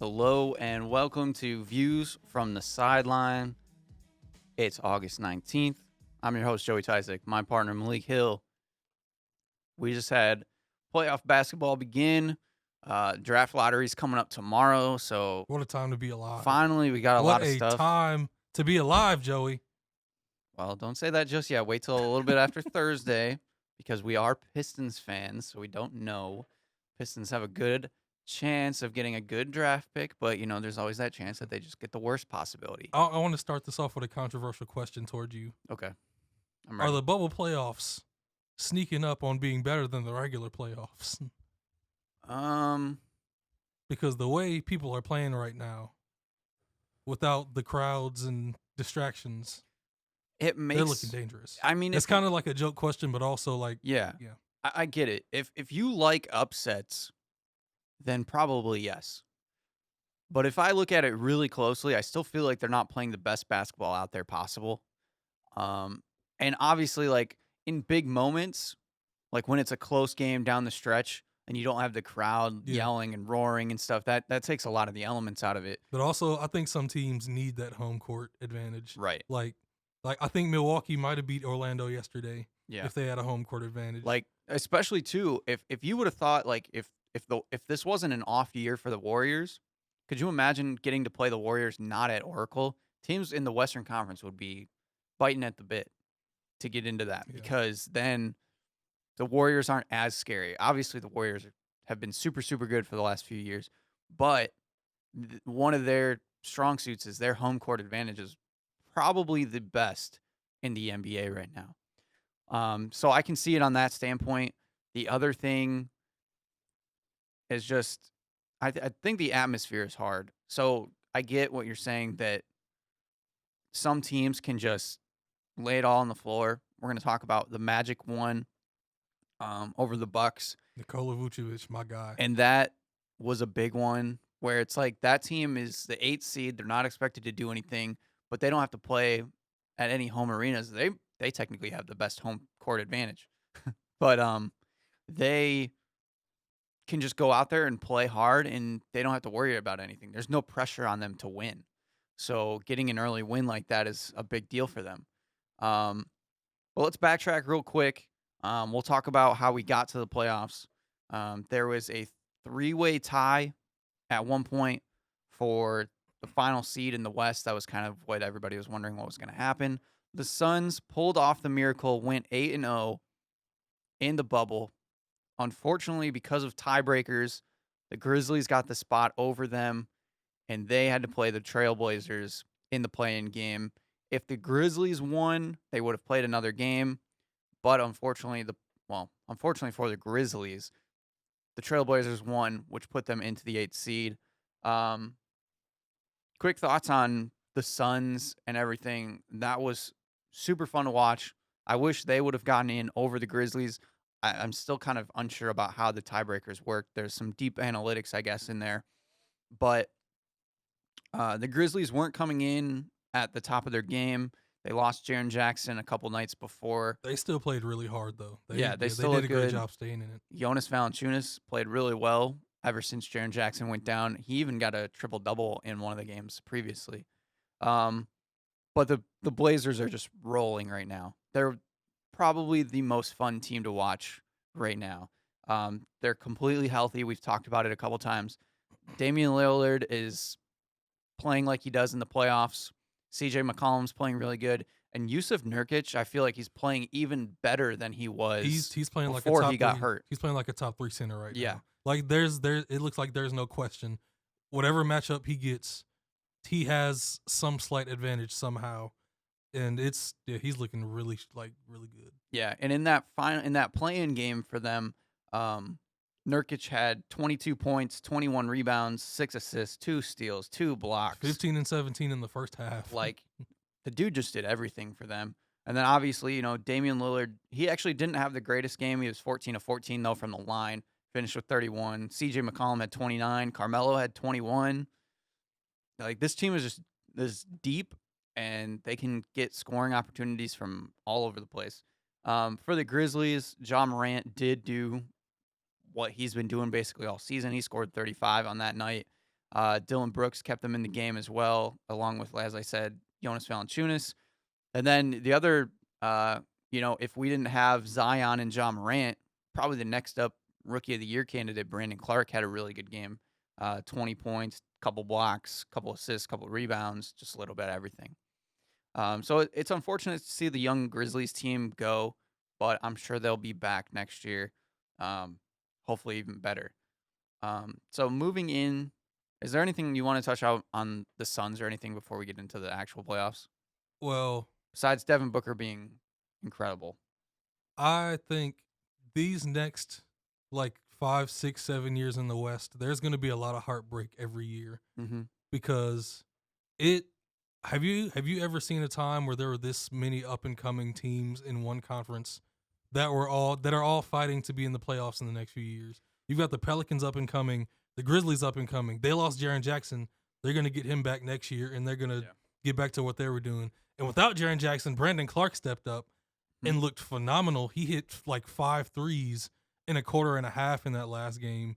Hello and welcome to Views from the Sideline. It's August 19th. I'm your host, Joey Tysick. My partner, Malik Hill. We just had playoff basketball begin. Draft lottery's coming up tomorrow. So What a time to be alive. finally, we got a lot of stuff. What a time to be alive, Joey. Well, don't say that just yet. Wait till a little bit after Thursday because we are Pistons fans, so we don't know. Pistons have a good chance of getting a good draft pick, but, there's always that chance that they just get the worst possibility. I want to start this off with a controversial question toward you. Okay. I'm ready. Are the bubble playoffs sneaking up on being better than the regular playoffs? Because the way people are playing right now, without the crowds and distractions, they're looking dangerous. I mean, it's kind of like a joke question, but also like, yeah. I get it. If you like upsets, then probably yes. But if I look at it really closely, I still feel like they're not playing the best basketball out there possible. And obviously, like in big moments, like when it's a close game down the stretch and you don't have the crowd yelling and roaring and stuff, that takes a lot of the elements out of it. But also, I think some teams need that home court advantage. Right. Like I think Milwaukee might have beat Orlando yesterday. Yeah. If they had a home court advantage. Like, especially too, if you would have thought like if this wasn't an off year for the Warriors, could you imagine getting to play the Warriors not at Oracle? Teams in the Western Conference would be biting at the bit to get into that because then the Warriors aren't as scary. Obviously, the Warriors have been super, super good for the last few years, but one of their strong suits is their home court advantage is probably the best in the NBA right now. So I can see it on that standpoint. The other thing is just, I think the atmosphere is hard. So I get what you're saying that some teams can just lay it all on the floor. We're going to talk about the Magic one over the Bucks. Nikola Vucevic, my guy. And that was a big one where it's like that team is the 8th seed. They're not expected to do anything, but they don't have to play at any home arenas. They technically have the best home court advantage. But they can just go out there and play hard, and they don't have to worry about anything. There's no pressure on them to win. So getting an early win like that is a big deal for them. But let's backtrack real quick. We'll talk about how we got to the playoffs. There was a 3-way tie at one point for the final seed in the West. That was kind of what everybody was wondering what was going to happen. The Suns pulled off the miracle, went 8-0 in the bubble. Unfortunately, because of tiebreakers, the Grizzlies got the spot over them, and they had to play the Trailblazers in the play-in game. If the Grizzlies won, they would have played another game. But unfortunately for the Grizzlies, the Trailblazers won, which put them into the 8th seed. Quick thoughts on the Suns and everything. That was super fun to watch. I wish they would have gotten in over the Grizzlies. I'm still kind of unsure about how the tiebreakers work. There's some deep analytics, I guess, in there. But the Grizzlies weren't coming in at the top of their game. They lost Jaren Jackson a couple nights before. They still played really hard, though. They still did look a great good. job staying in it. Jonas Valanciunas played really well ever since Jaren Jackson went down. He even got a triple-double in one of the games previously. But the Blazers are just rolling right now. They're probably the most fun team to watch right now. They're completely healthy. We've talked about it a couple times. Damian Lillard is playing like he does in the playoffs. CJ McCollum's playing really good. And Yusuf Nurkic, I feel like he's playing even better than he was he's playing before like a top he got three, hurt. He's playing like a top 3 center right Yeah. now. Like it looks like there's no question. Whatever matchup he gets, he has some slight advantage somehow. And he's looking really good. Yeah, and in that play-in game for them, Nurkic had 22 points, 21 rebounds, 6 assists, 2 steals, 2 blocks. 15 and 17 in the first half. Like, the dude just did everything for them. And then obviously, Damian Lillard, he actually didn't have the greatest game. He was 14 of 14 though from the line, finished with 31. CJ McCollum had 29, Carmelo had 21. Like, this team is just this deep, and they can get scoring opportunities from all over the place. For the Grizzlies, Ja Morant did do what he's been doing basically all season. He scored 35 on that night. Dylan Brooks kept them in the game as well, along with, as I said, Jonas Valanciunas. And then the other, if we didn't have Zion and John Morant, probably the next up Rookie of the Year candidate, Brandon Clark, had a really good game. 20 points, couple blocks, couple assists, couple rebounds, just a little bit of everything. So it's unfortunate to see the young Grizzlies team go, but I'm sure they'll be back next year. Hopefully even better. So moving in, is there anything you want to touch out on the Suns or anything before we get into the actual playoffs? Well, Besides Devin Booker being incredible. I think these next like 5, 6, 7 years in the West, there's going to be a lot of heartbreak every year Mm-hmm. because it. Have you ever seen a time where there were this many up and coming teams in one conference that are all fighting to be in the playoffs in the next few years? You've got the Pelicans up and coming, the Grizzlies up and coming. They lost Jaren Jackson. They're going to get him back next year, and they're going to get back to what they were doing. And without Jaren Jackson, Brandon Clark stepped up and looked phenomenal. He hit like 5 threes in a quarter and a half in that last game.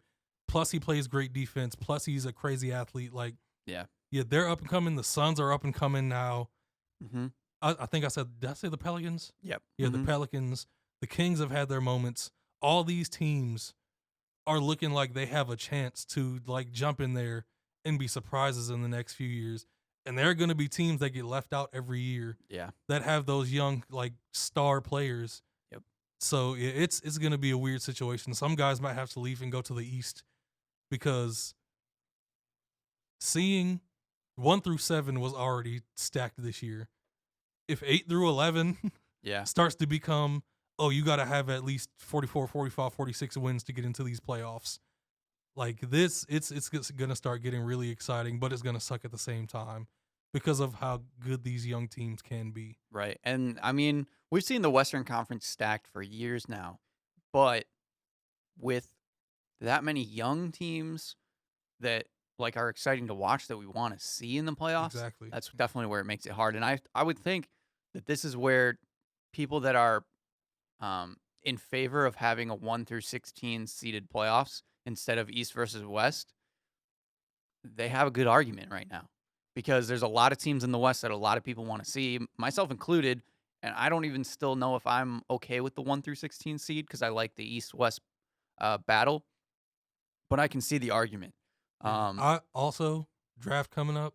Plus, he plays great defense. Plus, he's a crazy athlete. Like, Yeah. they're up and coming. The Suns are up and coming now. Mm-hmm. I think did I say the Pelicans? Yep. Yeah, Mm-hmm. the Pelicans. The Kings have had their moments. All these teams are looking like they have a chance to like jump in there and be surprises in the next few years. And there are going to be teams that get left out every year. Yeah. That have those young like star players. Yep. So it's going to be a weird situation. Some guys might have to leave and go to the East because seeing 1 through 7 was already stacked this year. If 8 through 11 starts to become, you got to have at least 44, 45, 46 wins to get into these playoffs. Like this, it's going to start getting really exciting, but it's going to suck at the same time because of how good these young teams can be. Right. And I mean, we've seen the Western Conference stacked for years now, but with that many young teams that like are exciting to watch that we want to see in the playoffs, Exactly. that's definitely where it makes it hard. And I would think that this is where people that are in favor of having a 1 through 16 seeded playoffs instead of East versus West, they have a good argument right now because there's a lot of teams in the West that a lot of people want to see, myself included. And I don't even still know if I'm okay with the 1 through 16 seed because I like the East West battle, but I can see the argument. I also, draft coming up,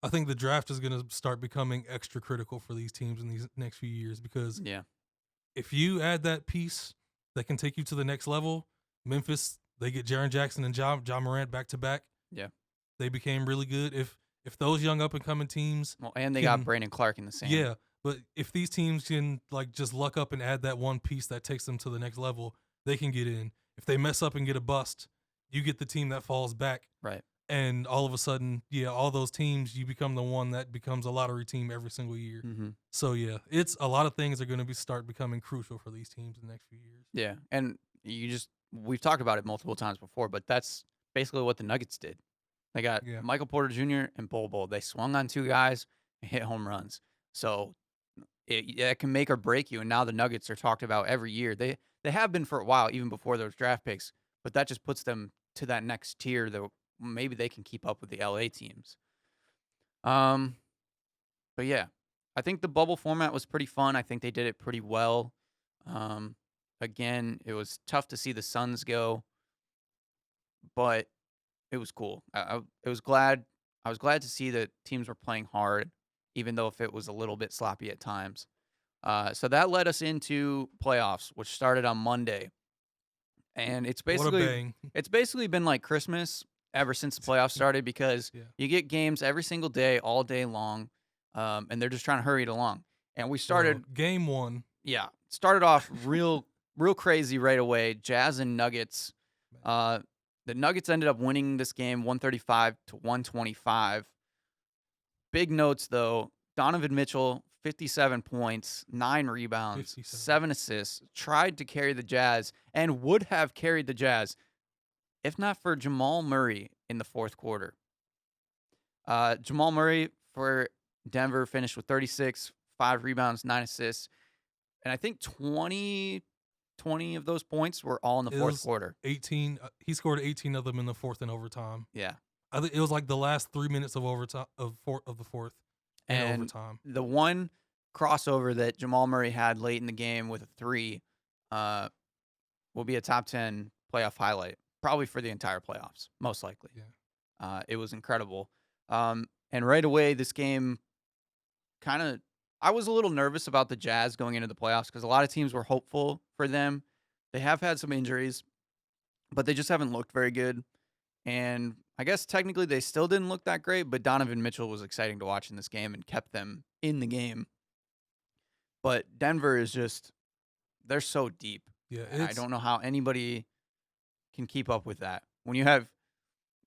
I think the draft is going to start becoming extra critical for these teams in these next few years because if you add that piece that can take you to the next level, Memphis, they get Jaren Jackson and John Morant back to back. Yeah. They became really good. If those young up and coming teams, and they got Brandon Clark in the same. Yeah, but if these teams can like just luck up and add that one piece that takes them to the next level, they can get in. If they mess up and get a bust, you get the team that falls back. Right. And all of a sudden, all those teams, you become the one that becomes a lottery team every single year. Mm-hmm. So, it's a lot of things are going to start becoming crucial for these teams in the next few years. Yeah, and we've talked about it multiple times before, but that's basically what the Nuggets did. They got Michael Porter Jr. and Bol. They swung on 2 guys and hit home runs. So it can make or break you. And now the Nuggets are talked about every year. They have been for a while, even before those draft picks. But that just puts them to that next tier that maybe they can keep up with the LA teams. But yeah, I think the bubble format was pretty fun. I think they did it pretty well. Again, it was tough to see the Suns go, but it was cool. I was glad to see that teams were playing hard, even though if it was a little bit sloppy at times. So that led us into playoffs, which started on Monday. And it's basically been like Christmas ever since the playoffs started because you get games every single day, all day long, and they're just trying to hurry it along. And we started game 1. Yeah, started off real crazy right away. Jazz and Nuggets. The Nuggets ended up winning this game 135-125. Big notes though: Donovan Mitchell, 57 points, 9 rebounds, 7 assists, tried to carry the Jazz and would have carried the Jazz if not for Jamal Murray in the fourth quarter. Jamal Murray for Denver finished with 36, 5 rebounds, 9 assists. And I think 20 of those points were all in the fourth quarter. 18. He scored 18 of them in the fourth in overtime. Yeah. I think it was like the last 3 minutes of overtime of the fourth in And overtime. the one crossover that Jamal Murray had late in the game with a three uh, will be a top 10 playoff highlight, probably for the entire playoffs, most likely. Yeah. It was incredible. And right away, this game kind of, I was a little nervous about the Jazz going into the playoffs because a lot of teams were hopeful for them. They have had some injuries, but they just haven't looked very good. And I guess technically they still didn't look that great, but Donovan Mitchell was exciting to watch in this game and kept them in the game. But Denver is just, they're so deep. Yeah, And I don't know how anybody can keep up with that. When you have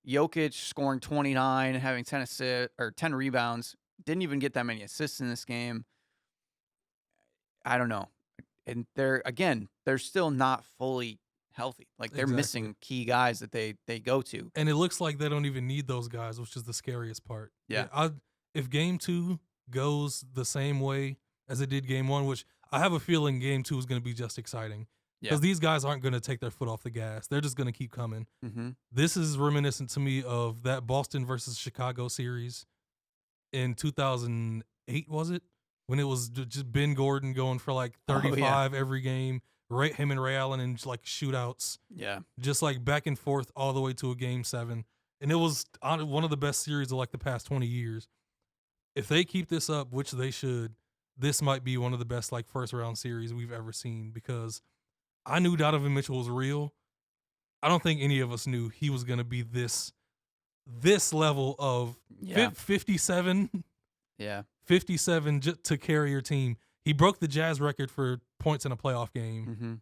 Jokic scoring 29, having 10 assists or 10 rebounds, didn't even get that many assists in this game. I don't know. And they're still not fully healthy. Like they're Exactly. missing key guys that they go to. And it looks like they don't even need those guys, which is the scariest part. Yeah. If game 2 goes the same way as it did game 1, which I have a feeling game 2 is going to be just exciting. Because these guys aren't going to take their foot off the gas. They're just going to keep coming. Mm-hmm. This is reminiscent to me of that Boston versus Chicago series in 2008, was it? When it was just Ben Gordon going for like 35 every game. Him and Ray Allen in like shootouts. Yeah. Just like back and forth all the way to a game 7. And it was one of the best series of like the past 20 years. If they keep this up, which they should, this might be one of the best like first round series we've ever seen because I knew Donovan Mitchell was real. I don't think any of us knew he was going to be this level of 57. Yeah. 57 to carry your team. He broke the Jazz record for points in a playoff game. Mm-hmm.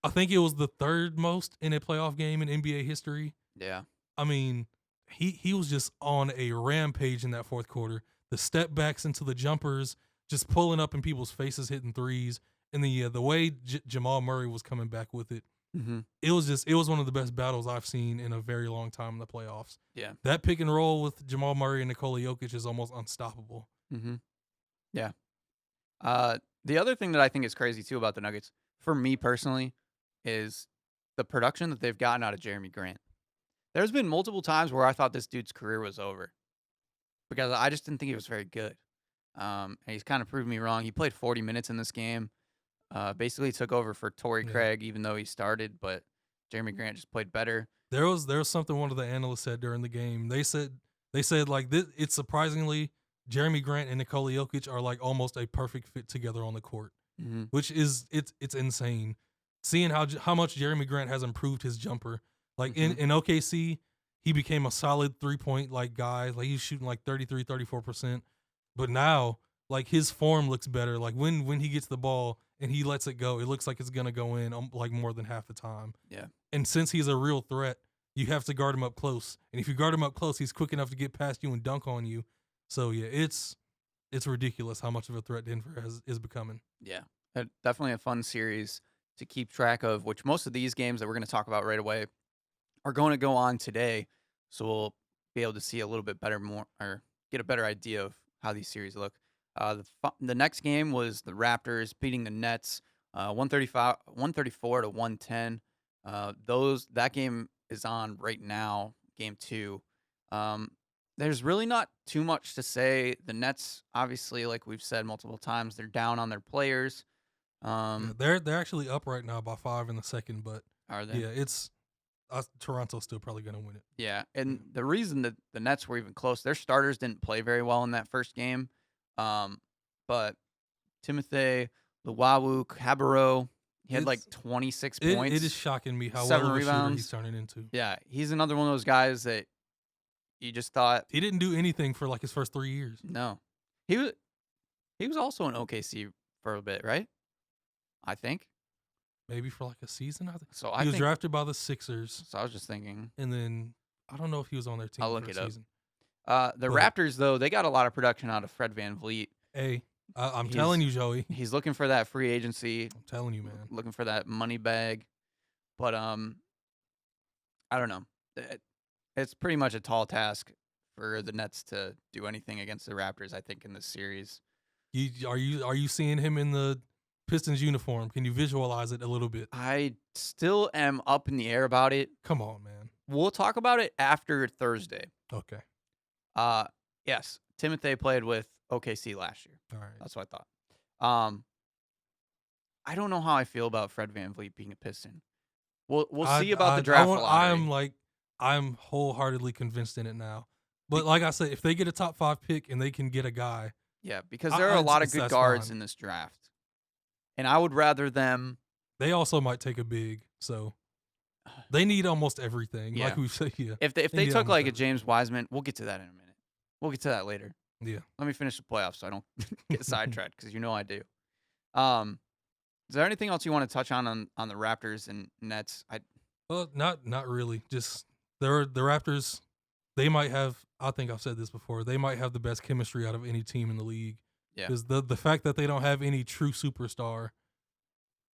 I think it was the third most in a playoff game in NBA history. Yeah. I mean, he was just on a rampage in that fourth quarter. The step backs into the jumpers, just pulling up in people's faces, hitting threes. And the way Jamal Murray was coming back with it, Mm-hmm. it was one of the best battles I've seen in a very long time in the playoffs. Yeah. That pick and roll with Jamal Murray and Nikola Jokic is almost unstoppable. Mm-hmm. Yeah. The other thing that I think is crazy too about the Nuggets, for me personally, is the production that they've gotten out of Jeremy Grant. There's been multiple times where I thought this dude's career was over because I just didn't think he was very good. And he's kind of proved me wrong. He played 40 minutes in this game. Basically took over for Torrey Craig, even though he started, but Jeremy Grant just played better. There was something one of the analysts said during the game. They said like this, it's surprisingly Jeremy Grant and Nikola Jokic are like almost a perfect fit together on the court, which is it's insane. Seeing how much Jeremy Grant has improved his jumper, like in OKC, he became a solid 3-point like guy. Like he's shooting like 33, 34%, but now like his form looks better. Like when he gets the ball and he lets it go, it looks like it's gonna go in like more than half the time. Yeah. And since he's a real threat, you have to guard him up close. And if you guard him up close, he's quick enough to get past you and dunk on you. So yeah, it's ridiculous how much of a threat Denver is becoming. Yeah. Definitely a fun series to keep track of, which most of these games that we're going to talk about right away are going to go on today. So we'll be able to see a little bit better or get a better idea of how these series look. The next game was the Raptors beating the Nets 134 to 110. That game is on right now, game 2. There's really not too much to say. The Nets, obviously, like we've said multiple times, they're down on their players. They're actually up right now by 5 in the second, but Are they? yeah, it's Toronto's still probably going to win it. Yeah, and the reason that the Nets were even close, their starters didn't play very well in that first game. But Timothy Luwawu Cabarrot, he had like 26 points. It is shocking me how 7 well of a shooter rebounds. he's turning into. Yeah, he's another one of those guys that you just thought He didn't do anything for like his first 3 years. no. He was also in OKC for a bit, right? I think. Maybe for like a season. I think. So He was drafted by the Sixers, So I was just thinking. and then I don't know if he was on their team I'll for look a it up. season. The Raptors though, they got a lot of production out of Fred VanVleet. Hey, I'm telling you, Joey. He's looking for that free agency, I'm telling you, man. looking for that money bag. But I don't know. It's pretty much a tall task for the Nets to do anything against the Raptors, I think, in this series. Are you seeing him in the Pistons uniform? Can you visualize it a little bit? I still am up in the air about it. Come on, man. We'll talk about it after Thursday. Okay. Yes, Timothy played with OKC last year. All right. That's what I thought. I don't know how I feel about Fred VanVleet being a Piston. We'll see about the draft lottery. I'm wholeheartedly convinced in it now. But like I said, if they get a top 5 pick and they can get a guy, Yeah, because there are a lot of good that's guards fine. in this draft. And I would rather them. They also might take a big, so they need almost everything. Yeah. Like we said, yeah. If they need took almost like a everything. James Wiseman, we'll get to that in a minute. We'll get to that later. Yeah. Let me finish the playoffs so I don't get sidetracked because you know I do. Is there anything else you want to touch on the Raptors and Nets? Well, not really. Just the Raptors. They might have. I think I've said this before. They might have the best chemistry out of any team in the league. Yeah. Because the fact that they don't have any true superstar,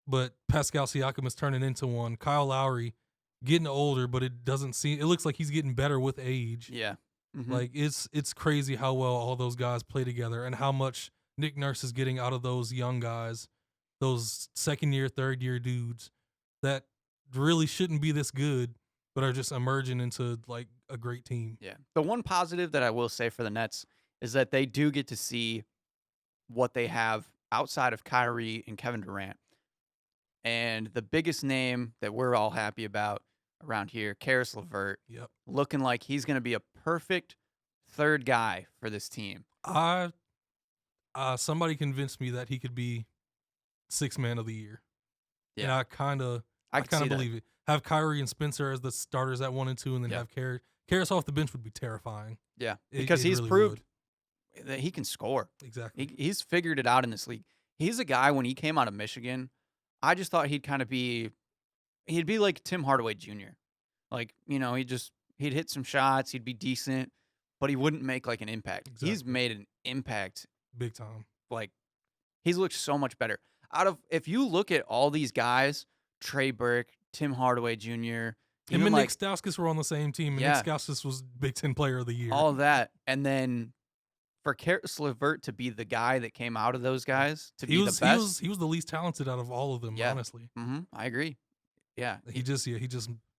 but Pascal Siakam is turning into one. Kyle Lowry getting older, but it doesn't seem. It looks like he's getting better with age. Yeah. Mm-hmm. Like it's crazy how well all those guys play together and how much Nick Nurse is getting out of those young guys, those second year, third year dudes that really shouldn't be this good, but are just emerging into like a great team. Yeah. The one positive that I will say for the Nets is that they do get to see what they have outside of Kyrie and Kevin Durant. And the biggest name that we're all happy about around here, Karis LeVert, Yep. looking like he's going to be a perfect third guy for this team. Somebody convinced me that he could be 6th man of the year. Yeah. And I kind of believe it. Have Kyrie and Spencer as the starters at 1 and 2, and then have Karis off the bench would be terrifying. Yeah, because he's really proved that he can score. Exactly. He's figured it out in this league. He's a guy, when he came out of Michigan, I just thought he'd be like Tim Hardaway Jr. Like, he'd hit some shots, he'd be decent, but he wouldn't make like an impact. Exactly. He's made an impact big time. Like, he's looked so much better. If you look at all these guys, Trey Burke, Tim Hardaway Jr., him and Nick Stauskas were on the same team, and Nick Stauskas was Big Ten Player of the Year. All that, and then for Karis LeVert to be the guy that came out of those guys to be the best, he was the least talented out of all of them. Honestly, I agree. Yeah, he just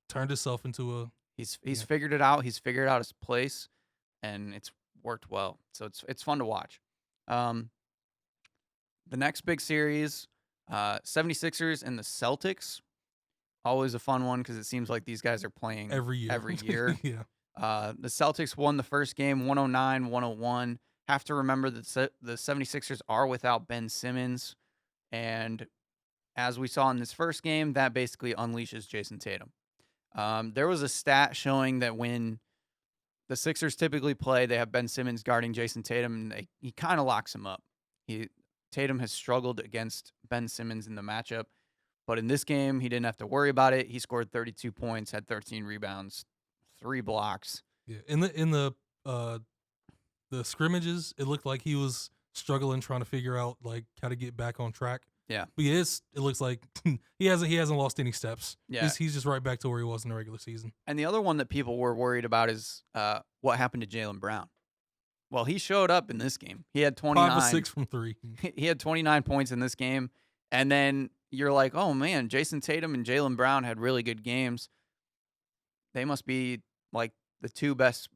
turned himself into a. He's figured it out. He's figured out his place, and it's worked well. So it's fun to watch. The next big series, 76ers and the Celtics. Always a fun one because it seems like these guys are playing every year. Yeah. The Celtics won the first game 109-101. Have to remember that the 76ers are without Ben Simmons. And as we saw in this first game, that basically unleashes Jason Tatum. There was a stat showing that when the Sixers typically play, they have Ben Simmons guarding Jason Tatum, and he kind of locks him up. Tatum has struggled against Ben Simmons in the matchup, but in this game, he didn't have to worry about it. He scored 32 points, had 13 rebounds, 3 blocks. Yeah, in the scrimmages, it looked like he was struggling trying to figure out like how to get back on track. Yeah, but it looks like he hasn't lost any steps. Yeah, he's just right back to where he was in the regular season. And the other one that people were worried about is what happened to Jaylen Brown. Well, he showed up in this game. He had 29. 5 of 6 from 3. He had 29 points in this game, and then you're like, oh man, Jason Tatum and Jaylen Brown had really good games. They must be like the two best,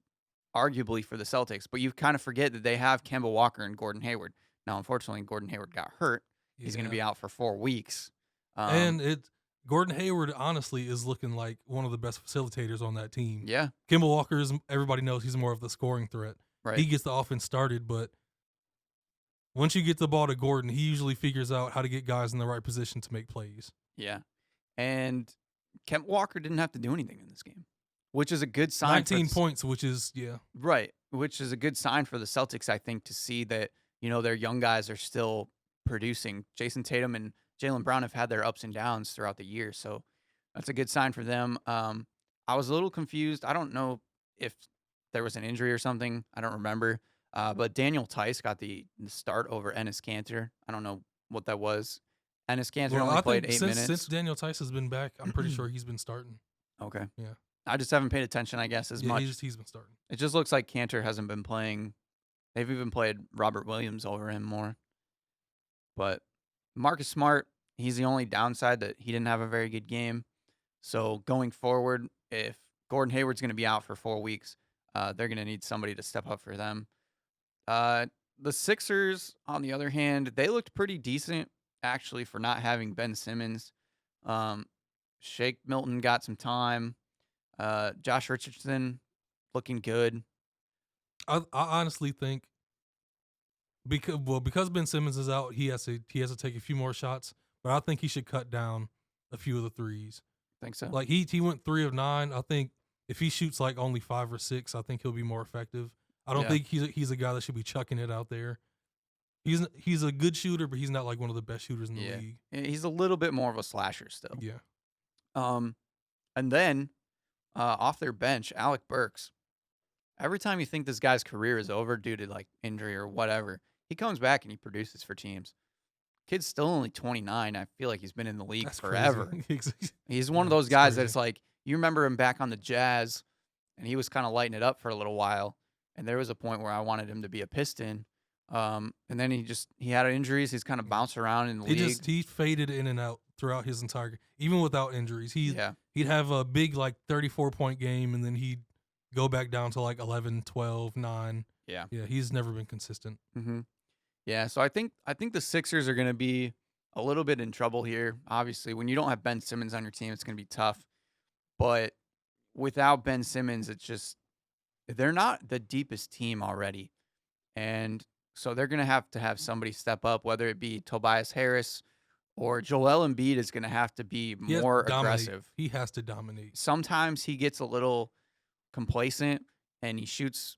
arguably, for the Celtics. But you kind of forget that they have Kemba Walker and Gordon Hayward. Now, unfortunately, Gordon Hayward got hurt. Yeah. He's going to be out for 4 weeks. Gordon Hayward, honestly, is looking like one of the best facilitators on that team. Yeah. Kemba Walker, everybody knows he's more of the scoring threat. Right. He gets the offense started, but once you get the ball to Gordon, he usually figures out how to get guys in the right position to make plays. Yeah. And Kemba Walker didn't have to do anything in this game, which is a good sign. 19 points, which is, Right, which is a good sign for the Celtics, I think, to see that, their young guys are still producing. Jason Tatum and Jaylen Brown have had their ups and downs throughout the year, so that's a good sign for them. I was a little confused. I don't know if there was an injury or something. I don't remember. But Daniel Tice got the start over Enes Kanter. I don't know what that was. Enes Kanter only played 8 minutes. Since Daniel Tice has been back, I'm pretty sure he's been starting. Okay. Yeah. I just haven't paid attention, I guess, as much. He's been starting. It just looks like Kanter hasn't been playing. They've even played Robert Williams over him more. But Marcus Smart, he's the only downside that he didn't have a very good game. So going forward, if Gordon Hayward's going to be out for 4 weeks, They're going to need somebody to step up for them. The Sixers, on the other hand, they looked pretty decent actually for not having Ben Simmons. Um, Shake Milton got some time. Josh Richardson looking good. I honestly think because Ben Simmons is out, he has to take a few more shots, but I think he should cut down a few of the threes. Think so? Like he went 3 of 9. I think if he shoots like only 5 or 6, I think he'll be more effective. I don't Yeah. think he's a guy that should be chucking it out there. He's a good shooter, but he's not like one of the best shooters in the Yeah. league. He's a little bit more of a slasher still. Yeah. And then off their bench, Alec Burks. Every time you think this guy's career is over due to like injury or whatever, he comes back and he produces for teams. Kid's still only 29. I feel like he's been in the league That's forever. crazy. He's one of Yeah, those it's guys that crazy. it's like, you remember him back on the Jazz, and he was kind of lighting it up for a little while. And there was a point where I wanted him to be a Piston. And then he had injuries. He's kind of bounced around in the league. He faded in and out throughout his entire, even without injuries. Yeah. He'd have a big like 34-point game, and then he'd go back down to like 11, 12, 9. Yeah. Yeah, he's never been consistent. Mm-hmm. Yeah, so I think the Sixers are going to be a little bit in trouble here. Obviously, when you don't have Ben Simmons on your team, it's going to be tough. But without Ben Simmons, it's just they're not the deepest team already. And so they're going to have somebody step up, whether it be Tobias Harris or Joel Embiid is going to have to be He has to more dominate. aggressive. He has to dominate. Sometimes he gets a little complacent and he shoots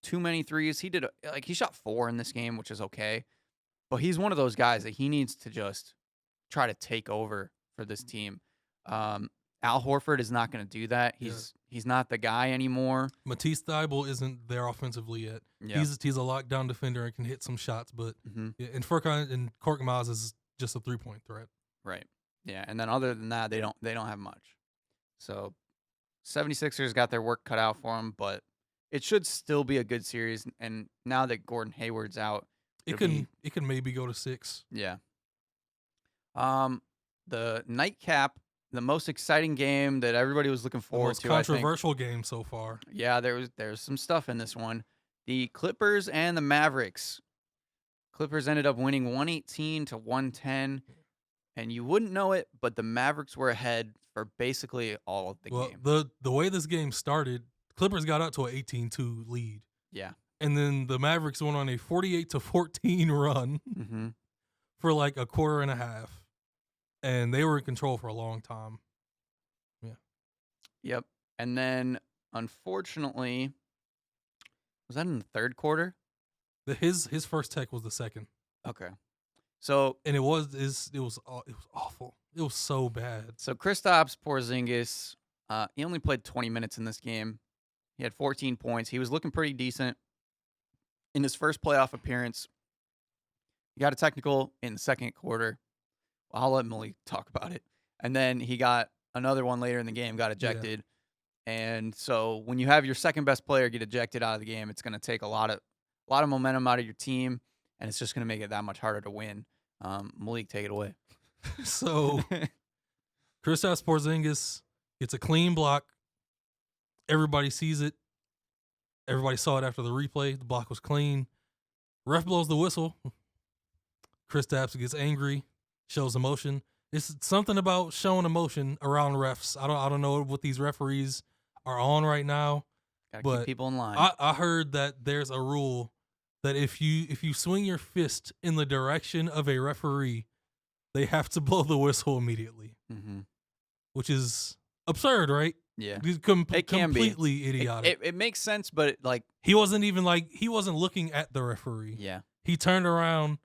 too many threes. He shot 4 in this game, which is okay. But he's one of those guys that he needs to just try to take over for this team. Al Horford is not going to do that. He's not the guy anymore. Matisse Thybulle isn't there offensively yet. Yeah. He's a lockdown defender and can hit some shots, but and Furkan and Korkmaz is just a 3-point threat. Right. Yeah, and then other than that, they don't have much. So 76ers got their work cut out for them, but it should still be a good series. And now that Gordon Hayward's out, It can maybe go to 6. Yeah. The nightcap, the most exciting game that everybody was looking The forward most to. I think. controversial game so far. Yeah, there's some stuff in this one. The Clippers and the Mavericks. Clippers ended up winning 118 to 110, and you wouldn't know it, but the Mavericks were ahead for basically all of the game. The way this game started, Clippers got out to an 18-2 lead. Yeah. And then the Mavericks went on a 48-14 run Mm-hmm. for like a quarter and a half. And they were in control for a long time. Yeah. Yep. And then, unfortunately, was that in the third quarter? His first tech was the second. Okay. So And it was awful. It was so bad. So Kristaps Porzingis, he only played 20 minutes in this game. He had 14 points. He was looking pretty decent in his first playoff appearance. He got a technical in the second quarter. I'll let Malik talk about it. And then he got another one later in the game, got ejected. Yeah. And so when you have your second best player get ejected out of the game, it's going to take a lot of momentum out of your team, and it's just going to make it that much harder to win. Malik, take it away. So Kristaps Porzingis gets a clean block. Everybody sees it. Everybody saw it after the replay. The block was clean. Ref blows the whistle. Kristaps gets angry, shows emotion. It's something about showing emotion around refs. I don't know what these referees are on right now. Gotta keep people in line. I heard that there's a rule that if you swing your fist in the direction of a referee, they have to blow the whistle immediately. Mm-hmm. Which is absurd, right? Yeah. It can completely be idiotic. It makes sense, but he wasn't looking at the referee. Yeah. He turned around,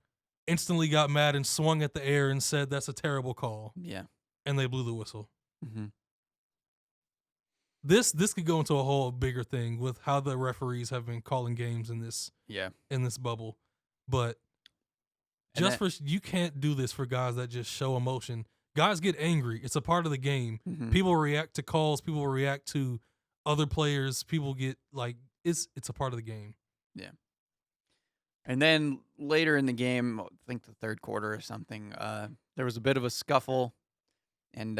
instantly got mad and swung at the air and said, "That's a terrible call." Yeah. And they blew the whistle. Mm-hmm. This could go into a whole bigger thing with how the referees have been calling games in this bubble. But you can't do this for guys that just show emotion. Guys get angry. It's a part of the game. Mm-hmm. People react to calls. People react to other players. People get it's a part of the game. Yeah. And then later in the game, I think the third quarter or something, there was a bit of a scuffle, and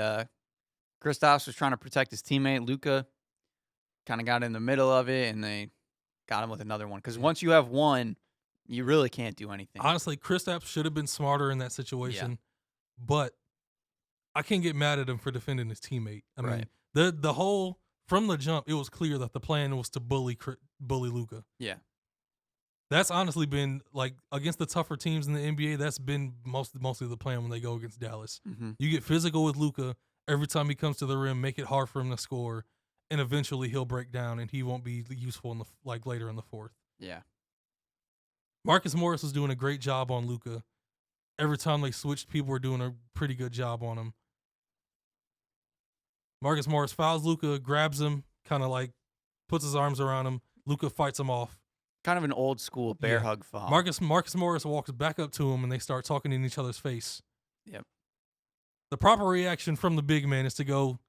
Kristaps was trying to protect his teammate Luka. kind of got in the middle of it, and they got him with another one. Because once you have one, you really can't do anything. Honestly, Kristaps should have been smarter in that situation, but I can't get mad at him for defending his teammate. I mean, the whole from the jump, it was clear that the plan was to bully Luka. Yeah. That's honestly been like against the tougher teams in the NBA. That's been mostly the plan when they go against Dallas. Mm-hmm. You get physical with Luka every time he comes to the rim, make it hard for him to score, and eventually he'll break down and he won't be useful in the later in the fourth. Yeah. Marcus Morris was doing a great job on Luka. Every time they switched, people were doing a pretty good job on him. Marcus Morris fouls Luka, grabs him, kind of like puts his arms around him. Luka fights him off. Kind of an old school bear hug foul. Marcus Morris walks back up to him and they start talking in each other's face. Yep. The proper reaction from the big man is to go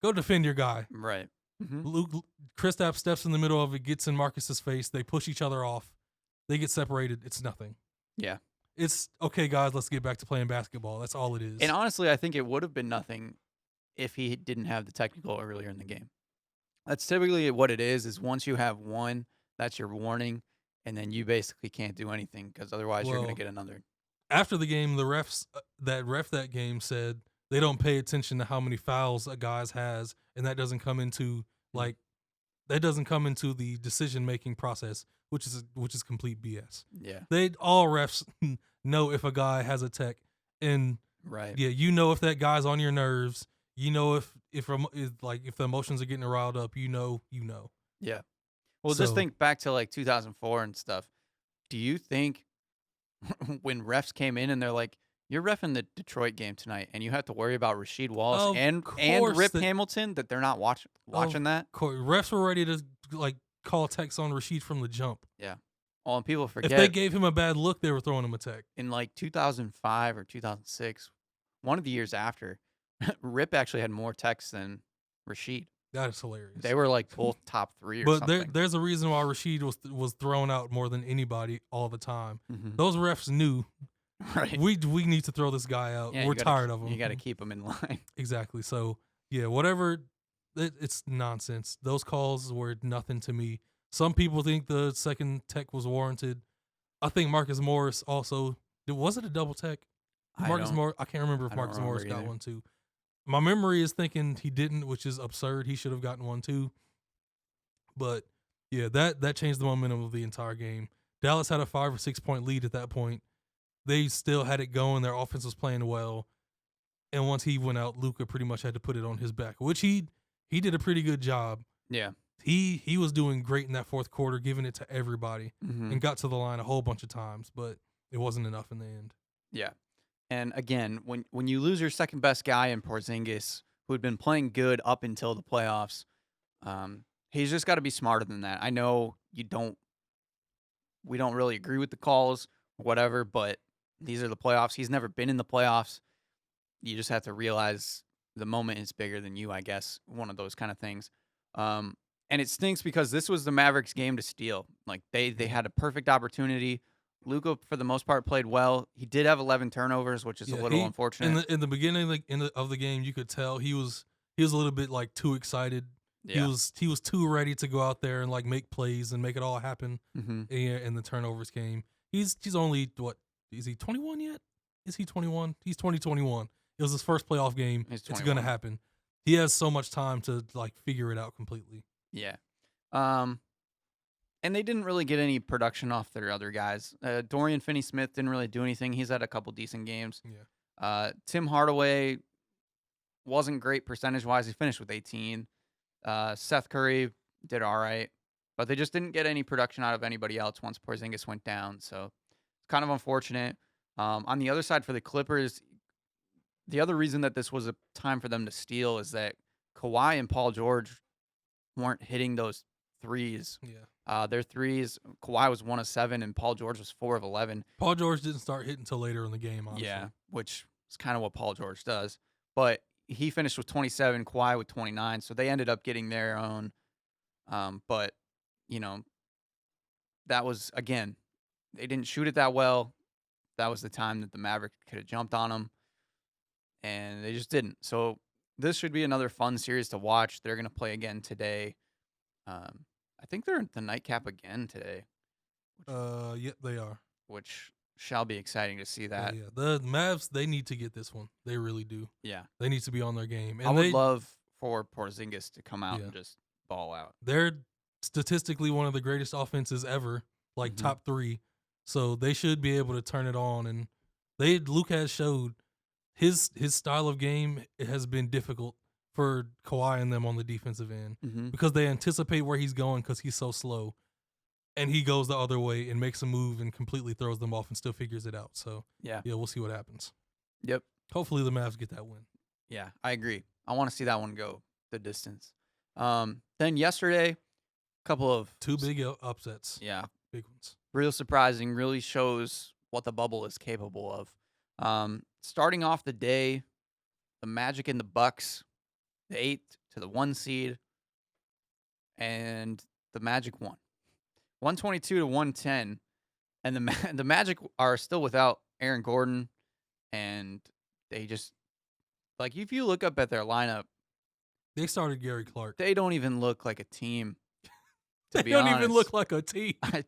defend your guy. Right. Mm-hmm. Kristaps steps in the middle of it, gets in Marcus's face. They push each other off. They get separated. It's nothing. Yeah. It's okay, guys. Let's get back to playing basketball. That's all it is. And honestly, I think it would have been nothing if he didn't have the technical earlier in the game. That's typically what it is once you have one, that's your warning, and then you basically can't do anything because otherwise you're going to get another. After the game, the refs that game said they don't pay attention to how many fouls a guy has, and that doesn't come into the decision-making process, which is complete BS. Yeah. All refs know if a guy has a tech, and you know if that guy's on your nerves. You know if the emotions are getting riled up. You know. Yeah. Well, just think back to like 2004 and stuff. Do you think when refs came in and they're like, "You're reffing the Detroit game tonight, and you have to worry about Rasheed Wallace and Rip Hamilton," that they're not watching that? Refs were ready to like call techs on Rasheed from the jump. Yeah. Well, and people forget if they gave him a bad look, they were throwing him a tech. In like 2005 or 2006, one of the years after, Rip actually had more techs than Rasheed. That is hilarious. They were like both top 3 or something. But there's a reason why Rasheed was thrown out more than anybody all the time. Mm-hmm. Those refs knew, we need to throw this guy out. Yeah, we're tired of him. You got to keep him in line. Exactly. So, yeah, whatever. It's nonsense. Those calls were nothing to me. Some people think the second tech was warranted. I think Marcus Morris also. Was it a double tech? I can't remember if Marcus Morris got one too. My memory is thinking he didn't, which is absurd. He should have gotten one too. But yeah, that changed the momentum of the entire game. Dallas had a 5 or 6 point lead at that point. They still had it going. Their offense was playing well. And once he went out, Luka pretty much had to put it on his back, which he did a pretty good job. Yeah. He was doing great in that fourth quarter, giving it to everybody, mm-hmm. and got to the line a whole bunch of times, but it wasn't enough in the end. Yeah. And again, when you lose your second best guy in Porzingis, who had been playing good up until the playoffs, he's just got to be smarter than that. I know we don't really agree with the calls or whatever, but these are the playoffs. He's never been in the playoffs. You just have to realize the moment is bigger than you, I guess, one of those kind of things. And it stinks because this was the Mavericks' game to steal. Like they had a perfect opportunity. Luka, for the most part, played well. He did have 11 turnovers, which is a little unfortunate. In the beginning of the game, you could tell he was a little bit like too excited. Yeah. He was too ready to go out there and like make plays and make it all happen. Mm-hmm. And the turnovers came. He's only what is he 21 yet? Is he 21? He's 21. It was his first playoff game. It's going to happen. He has so much time to like figure it out completely. Yeah. And they didn't really get any production off their other guys. Dorian Finney-Smith didn't really do anything. He's had a couple decent games. Yeah. Tim Hardaway wasn't great percentage-wise. He finished with 18. Seth Curry did all right. But they just didn't get any production out of anybody else once Porzingis went down. So it's kind of unfortunate. On the other side for the Clippers, the other reason that this was a time for them to steal is that Kawhi and Paul George weren't hitting those threes. Yeah. Their threes, Kawhi was 1 of 7 and Paul George was 4 of 11. Paul George didn't start hitting until later in the game, honestly. Yeah, which is kind of what Paul George does. But he finished with 27, Kawhi with 29, so they ended up getting their own. But, that was, again, they didn't shoot it that well. That was the time that the Mavericks could have jumped on them, and they just didn't. So this should be another fun series to watch. They're going to play again today. I think they're at the nightcap again today, Yeah, they are. which shall be exciting to see that. Yeah. The Mavs, they need to get this one. They really do. Yeah. They need to be on their game. I And would love for Porzingis to come out Yeah. and just ball out. they're statistically one of the greatest offenses ever, like Mhm. top 3. So they should be able to turn it on. And Luke has showed his style of game has been difficult for Kawhi and them on the defensive end Mhm. because they anticipate where he's going because he's so slow. And he goes the other way and makes a move and completely throws them off and still figures it out. So, Yeah. we'll see what happens. Yep. Hopefully the Mavs get that win. Yeah, I agree. I want to see that one go the distance. Then yesterday, a couple of 2 big upsets. yeah, Big ones. real surprising, really shows what the bubble is capable of. Starting off the day, the Magic and the Bucks, the 8th to the 1 seed, and the Magic won. 122 to 110, and the Magic are still without Aaron Gordon, and they just like if you look up at their lineup, They started Gary Clark. they don't even look like a team. To They be don't honest. even look like a team. I-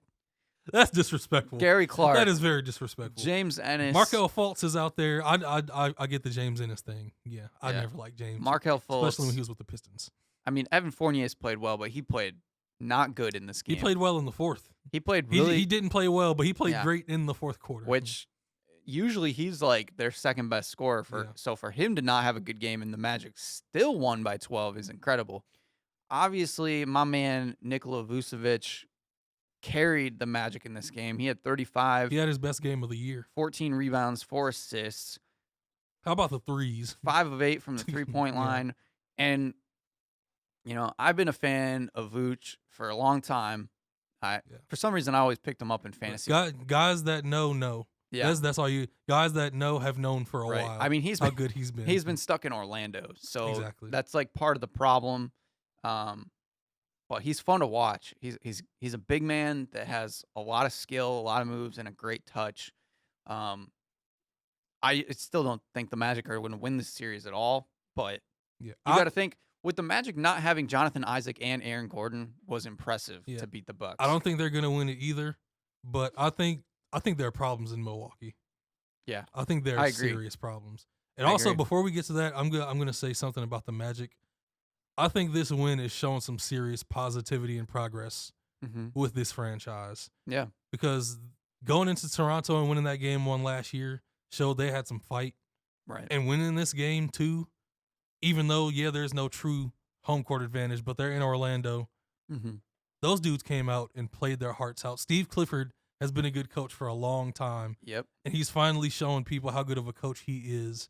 That's disrespectful. Gary Clark, That is very disrespectful. James Ennis, Markel Fultz is out there. I get the James Ennis thing. Yeah, I Yeah. never liked James, Markel Fultz. especially when he was with the Pistons. I mean, Evan Fournier's played well, but he played not good in this game. He played well in the fourth. He played He, really, he didn't play well, but he played Yeah. great in the fourth quarter. which usually he's like their second best scorer for. Yeah. So for him to not have a good game and the Magic still won by 12 is incredible. Obviously, my man Nikola Vucevic carried the Magic in this game. He had 35, he had his best game of the year. 14 rebounds, 4 assists, How about the threes? 5 of 8 from the 3-point Yeah. line. And, I've been a fan of Vooch for a long time. For some reason, I always picked him up in fantasy. Guys that know. Yeah, That's all you guys that know have known for a right. while. I mean, he's how been, good he's been. he's been stuck in Orlando, so Exactly. that's like part of the problem. But he's fun to watch. He's a big man that has a lot of skill, a lot of moves, and a great touch. I still don't think the Magic are going to win this series at all, but Yeah, you got to think with the Magic not having Jonathan Isaac and Aaron Gordon was impressive Yeah. to beat the Bucks. I don't think they're gonna win it either, but I think there are problems in Milwaukee. Yeah, I think there I are agree. serious problems. And I also, agree. before we get to that, I'm gonna say something about the Magic. I think this win is showing some serious positivity and progress Mm-hmm. with this franchise. Yeah, Because going into Toronto and winning that game 1 last year showed they had some fight. right. And winning this game too, even though there's no true home court advantage, but they're in Orlando. Mm-hmm. Those dudes came out and played their hearts out. Steve Clifford has been a good coach for a long time, Yep. and he's finally showing people how good of a coach he is.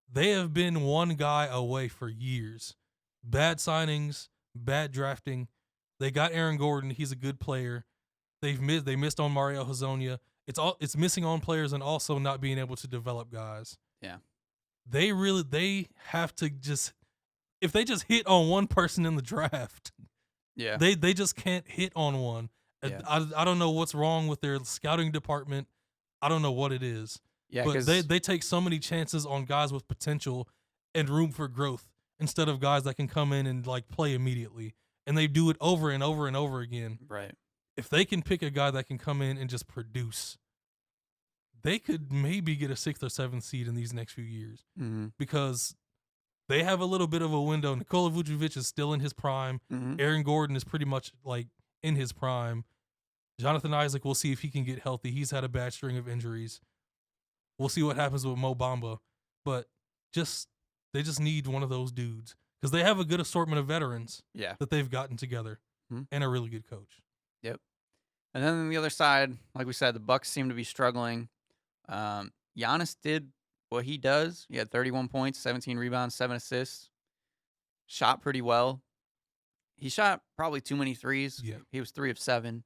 They have been one guy away for years. Bad signings, bad drafting. They got Aaron Gordon. He's a good player. They missed on Mario Hezonja. It's missing on players and also not being able to develop guys. Yeah. They have to just, if they just hit on one person in the draft, Yeah. they just can't hit on one. Yeah. I don't know what's wrong with their scouting department. I don't know what it is. Yeah. But 'Cause they take so many chances on guys with potential and room for growth instead of guys that can come in and like play immediately. And they do it over and over and over again. right. If they can pick a guy that can come in and just produce, they could maybe get a 6th or 7th seed in these next few years Mm-hmm. because they have a little bit of a window. Nikola Vucevic is still in his prime. Mm-hmm. Aaron Gordon is pretty much like in his prime. Jonathan Isaac, we'll see if he can get healthy. He's had a bad string of injuries. We'll see what happens with Mo Bamba. But they just need one of those dudes because they have a good assortment of veterans Yeah. that they've gotten together Mhm. and a really good coach. And then on the other side, like we said, the Bucks seem to be struggling. Giannis did what he does. He had 31 points, 17 rebounds, 7 assists. Shot pretty well. He shot probably too many threes. Yeah. He was 3 of 7.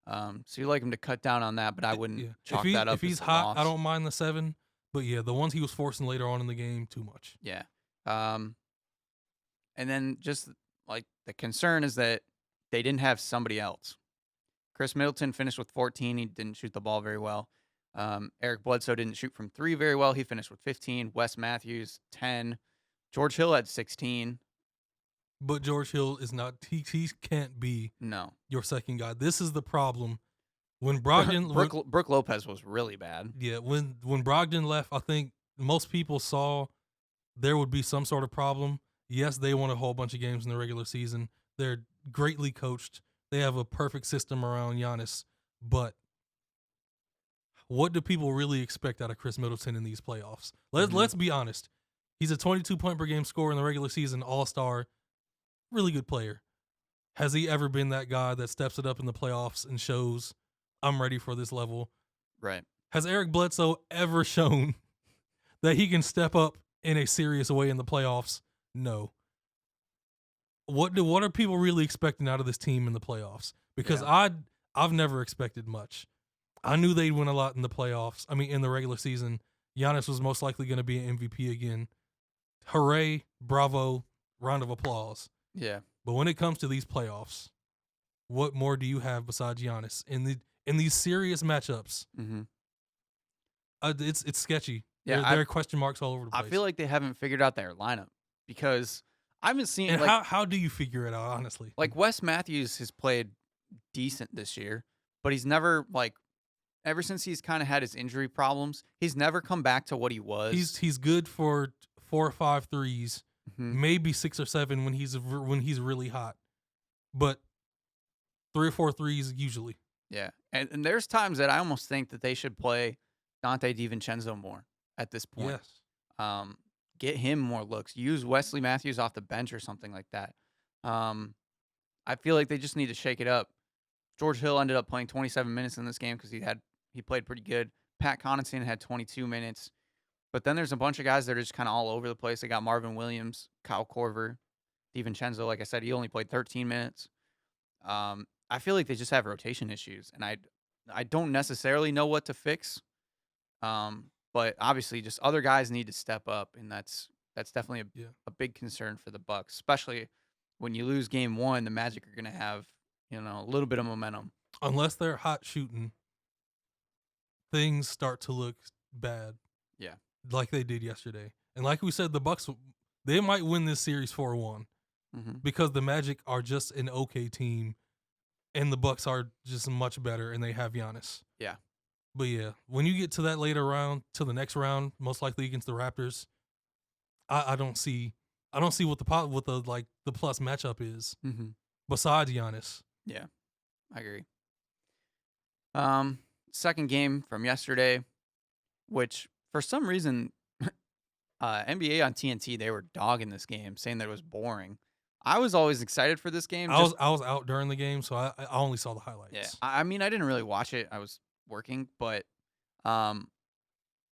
So you'd like him to cut down on that, but I wouldn't Yeah. chalk If that up. if he's as a hot, loss. I don't mind the 7. But yeah, the ones he was forcing later on in the game, too much. Yeah. And then just like the concern is that they didn't have somebody else. Chris Middleton finished with 14. He didn't shoot the ball very well. Eric Bledsoe didn't shoot from 3 very well. He finished with 15. Wes Matthews, 10. George Hill had 16. But George Hill is not. He can't be No. your second guy. This is the problem. When Brogdon, Brooke Lopez was really bad. when Brogdon left, I think most people saw there would be some sort of problem. Yes, they won a whole bunch of games in the regular season. They're greatly coached. They have a perfect system around Giannis. But what do people really expect out of Chris Middleton in these playoffs? Let's be honest. He's a 22-point per game scorer in the regular season, all-star, really good player. Has he ever been that guy that steps it up in the playoffs and shows, I'm ready for this level? Right. Has Eric Bledsoe ever shown that he can step up in a serious way in the playoffs? No. What are people really expecting out of this team in the playoffs? Because I've never expected much. I knew they'd win a lot in the playoffs. I mean, in the regular season. Giannis was most likely going to be an MVP again. Hooray, bravo, round of applause. Yeah. But when it comes to these playoffs, what more do you have besides Giannis in these serious matchups? Mm-hmm. It's sketchy. Yeah, there are question marks all over the place. I feel like they haven't figured out their lineup because I haven't seen. And how do you figure it out, honestly? Like Wes Matthews has played decent this year, but he's never ever since he's kind of had his injury problems, he's never come back to what he was. He's good for 4 or 5 threes, Mm-hmm. maybe 6 or 7 when he's really hot, but 3 or 4 threes usually. Yeah, and there's times that I almost think that they should play Dante DiVincenzo more at this point. Yes. Get him more looks. Use Wesley Matthews off the bench or something like that. I feel like they just need to shake it up. George Hill ended up playing 27 minutes in this game because he played pretty good. Pat Connaughton had 22 minutes. But then there's a bunch of guys that are just kind of all over the place. They got Marvin Williams, Kyle Korver, DiVincenzo. Like I said, he only played 13 minutes. I feel like they just have rotation issues, and I don't necessarily know what to fix. But obviously, just other guys need to step up, and that's definitely a big concern for the Bucks, especially when you lose game 1. The Magic are going to have a little bit of momentum. Unless they're hot shooting, things start to look bad. Yeah. Like they did yesterday. And like we said, the Bucks, they might win this series 4-1 because the Magic are just an okay team and the Bucks are just much better and they have Giannis. Yeah. But yeah, when you get to that later round, to the next round, most likely against the Raptors, I don't see what the plus matchup is besides Giannis. Yeah, I agree. Second game from yesterday, which for some reason, NBA on TNT, they were dogging this game, saying that it was boring. I was always excited for this game. I was out during the game, so I only saw the highlights. Yeah, I mean, I didn't really watch it. I was working, but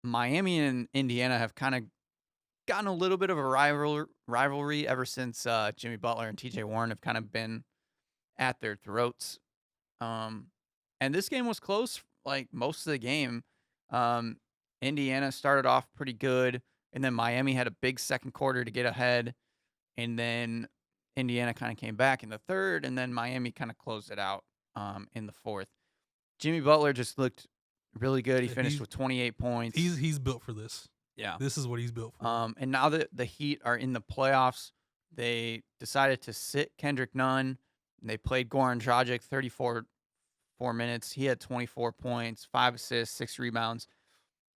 Miami and Indiana have kind of gotten a little bit of a rivalry ever since Jimmy Butler and TJ Warren have kind of been at their throats. And this game was close, like most of the game. Indiana started off pretty good, and then Miami had a big second quarter to get ahead, and then Indiana kind of came back in the third, and then Miami kind of closed it out in the fourth. Jimmy Butler just looked really good. He finished with 28 points. He's built for this. Yeah. This is what he's built for. And now that the Heat are in the playoffs, they decided to sit Kendrick Nunn. They played Goran Dragic 34 minutes. He had 24 points, 5 assists, 6 rebounds.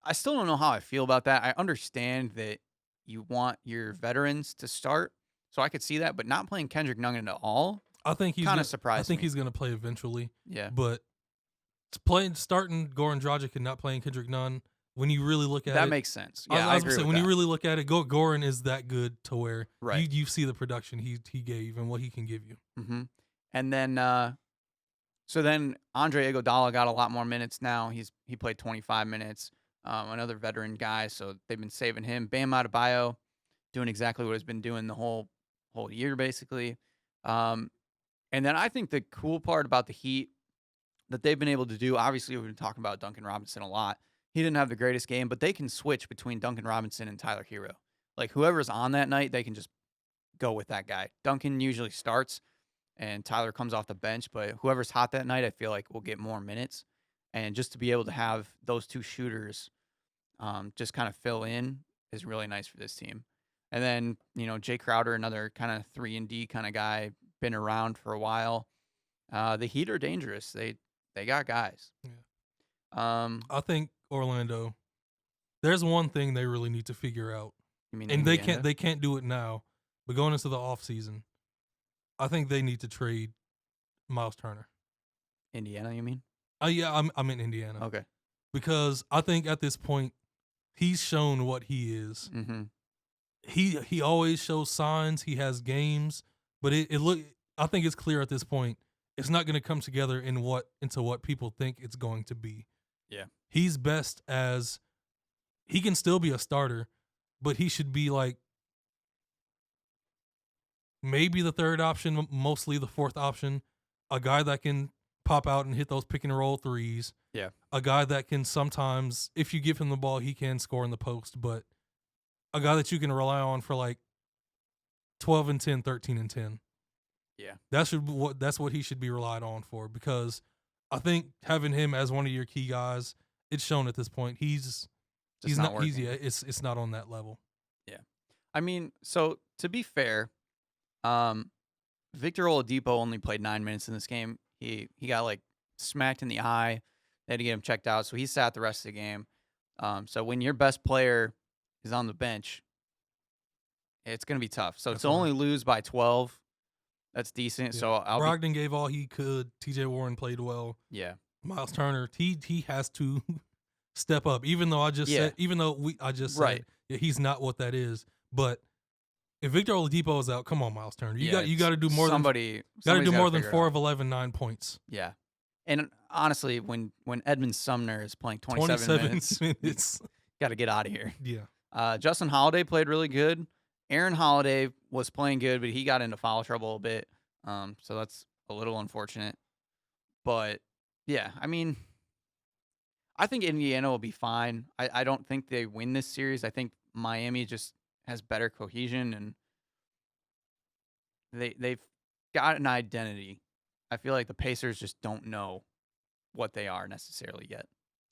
I still don't know how I feel about that. I understand that you want your veterans to start, so I could see that, but not playing Kendrick Nunn at all. I think he's kind of surprised. I think me. He's going to play eventually. Yeah, but starting Goran Dragic and not playing Kendrick Nunn, when you really look at that it, makes sense. Yeah, I agree with when that. you really look at it, Goran is that good to where right. you see the production he gave and what he can give you. Mm-hmm. And then, so then Andre Iguodala got a lot more minutes now. He played 25 minutes. Another veteran guy, so they've been saving him. Bam Adebayo doing exactly what he's been doing the whole year, basically. And then I think the cool part about the Heat that they've been able to do, obviously we've been talking about Duncan Robinson a lot. He didn't have the greatest game, but they can switch between Duncan Robinson and Tyler Hero. Like whoever's on that night, they can just go with that guy. Duncan usually starts, and Tyler comes off the bench, but whoever's hot that night, I feel like will get more minutes. And just to be able to have those two shooters just kind of fill in is really nice for this team. And then, Jay Crowder, another kind of 3-and-D kind of guy, been around for a while. The Heat are dangerous. They got guys. Yeah. I think Orlando, there's one thing they really need to figure out. You mean And Indiana? they can't do it now, but going into the offseason, I think they need to trade Miles Turner. Indiana, you mean? Yeah, I'm in Indiana. Okay. Because I think at this point, he's shown what he is. Mm-hmm. He always shows signs. He has games, but I think it's clear at this point it's not going to come together into what people think it's going to be. Yeah. He's best as he can still be a starter, but he should be like maybe the third option, mostly the fourth option, a guy that can pop out and hit those pick and roll threes. Yeah. A guy that can sometimes, if you give him the ball, he can score in the post, but a guy that you can rely on for like 12 and 10, 13 and 10. Yeah. That's what he should be relied on for, because I think having him as one of your key guys, it's shown at this point he's not it's not on that level. Yeah. I mean, so to be fair, Victor Oladipo only played 9 minutes in this game. He got like smacked in the eye. They had to get him checked out, so he sat the rest of the game. So when your best player is on the bench, it's going to be tough. So to only lose by 12, that's decent. Yeah. So Brogdon gave all he could. TJ Warren played well. Yeah. Miles Turner, he has to step up. Even though I just said said he's not what that is. But if Victor Oladipo is out, come on, Miles Turner. You got to do more than 4 of 11, 9 points. Yeah. And honestly, when Edmund Sumner is playing 27 minutes got to get out of here. Yeah. Justin Holiday played really good. Aaron Holiday was playing good, but he got into foul trouble a bit. So that's a little unfortunate. But yeah, I mean, I think Indiana will be fine. I don't think they win this series. I think Miami just has better cohesion, and they've got an identity. I feel like the Pacers just don't know what they are necessarily yet.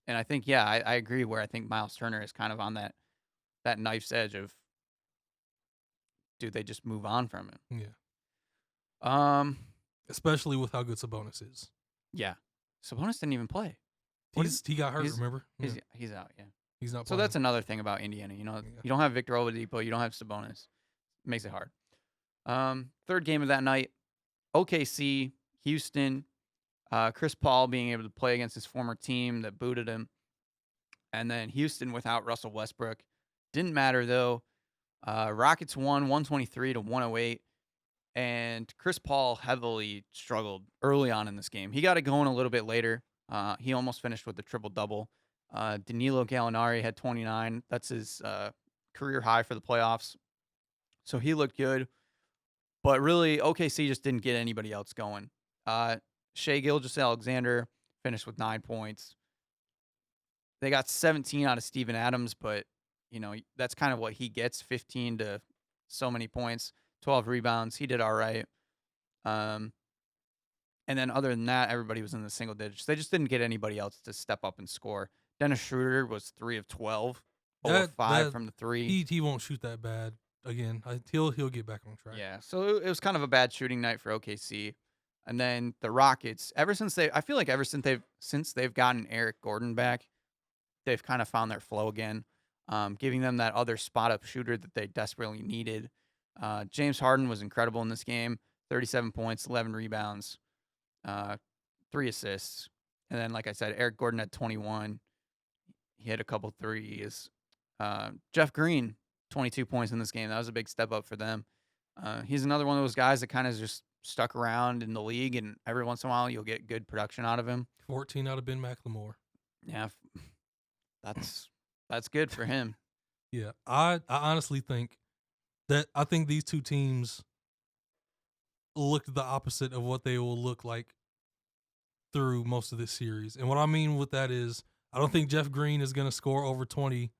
And I think, I agree where I think Miles Turner is kind of on that knife's edge of, do they just move on from him? Yeah. Especially with how good Sabonis is. Yeah. Sabonis didn't even play. He got hurt, remember? He's out, yeah. He's not playing. So that's another thing about Indiana. You don't have Victor Oladipo. You don't have Sabonis. It makes it hard. Third game of that night, OKC, Houston, Chris Paul being able to play against his former team that booted him. And then Houston without Russell Westbrook. Didn't matter, though. Rockets won 123-108. And Chris Paul heavily struggled early on in this game. He got it going a little bit later. He almost finished with a triple-double. Danilo Gallinari had 29. That's his career high for the playoffs. So he looked good. But really, OKC just didn't get anybody else going. Shai Gilgeous-Alexander finished with 9 points. They got 17 out of Steven Adams, but, that's kind of what he gets, 15 to so many points, 12 rebounds. He did all right. And then other than that, everybody was in the single digits. They just didn't get anybody else to step up and score. Dennis Schroeder was 3 of 12, 0 of 5 from the three. He won't shoot that bad again. He'll get back on track. Yeah, so it was kind of a bad shooting night for OKC. And then the Rockets, I feel like ever since they've gotten Eric Gordon back, they've kind of found their flow again, giving them that other spot-up shooter that they desperately needed. James Harden was incredible in this game, 37 points, 11 rebounds, 3 assists. And then, like I said, Eric Gordon had 21. He hit a couple threes. Jeff Green, 22 points in this game. That was a big step up for them. He's another one of those guys that kind of just stuck around in the league, and every once in a while you'll get good production out of him. 14 out of Ben McLemore. Yeah, that's good for him. Yeah, I honestly think these two teams look the opposite of what they will look like through most of this series. And what I mean with that is I don't think Jeff Green is going to score over 20,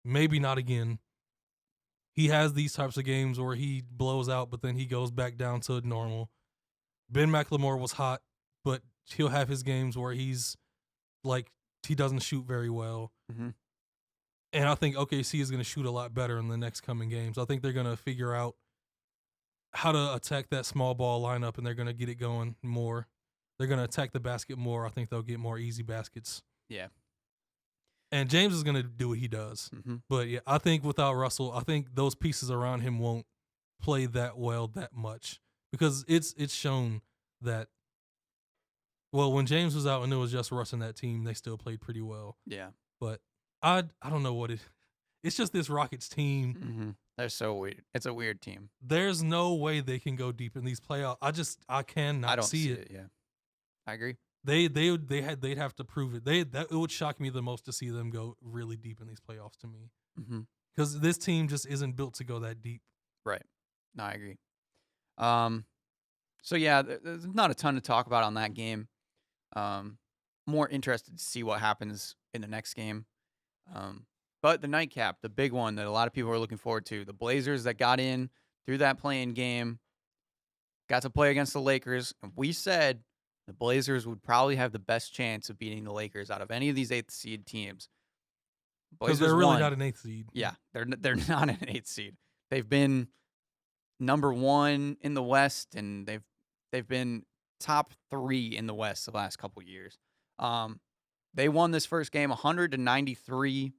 maybe not again. He has these types of games where he blows out, but then he goes back down to normal. Ben McLemore was hot, but he'll have his games where he's like, he doesn't shoot very well. Mm-hmm. And I think OKC is going to shoot a lot better in the next coming games. I think they're going to figure out how to attack that small ball lineup, and they're going to get it going more. They're going to attack the basket more. I think they'll get more easy baskets. Yeah. And James is going to do what he does. Mm-hmm. But yeah, I think without Russell, I think those pieces around him won't play that well that much, because it's shown that, well, when James was out and it was just Russ and that team, they still played pretty well. Yeah. But I don't know what it's just this Rockets team. Mm-hmm. They're so weird. It's a weird team. There's no way they can go deep in these playoffs. I cannot I don't see it. Yeah. I agree. They'd have to prove it. It would shock me the most to see them go really deep in these playoffs to me. Mm-hmm. Because this team just isn't built to go that deep. Right. No, I agree. So yeah, there's not a ton to talk about on that game. More interested to see what happens in the next game. But the nightcap, the big one that a lot of people are looking forward to, the Blazers that got in through that play-in game, got to play against the Lakers, and we said the Blazers would probably have the best chance of beating the Lakers out of any of these 8th seed teams. Because they're really not an 8th seed. Yeah, they're not an 8th seed. They've been number 1 in the West, and they've been top 3 in the West the last couple years. They won this first game 100-93.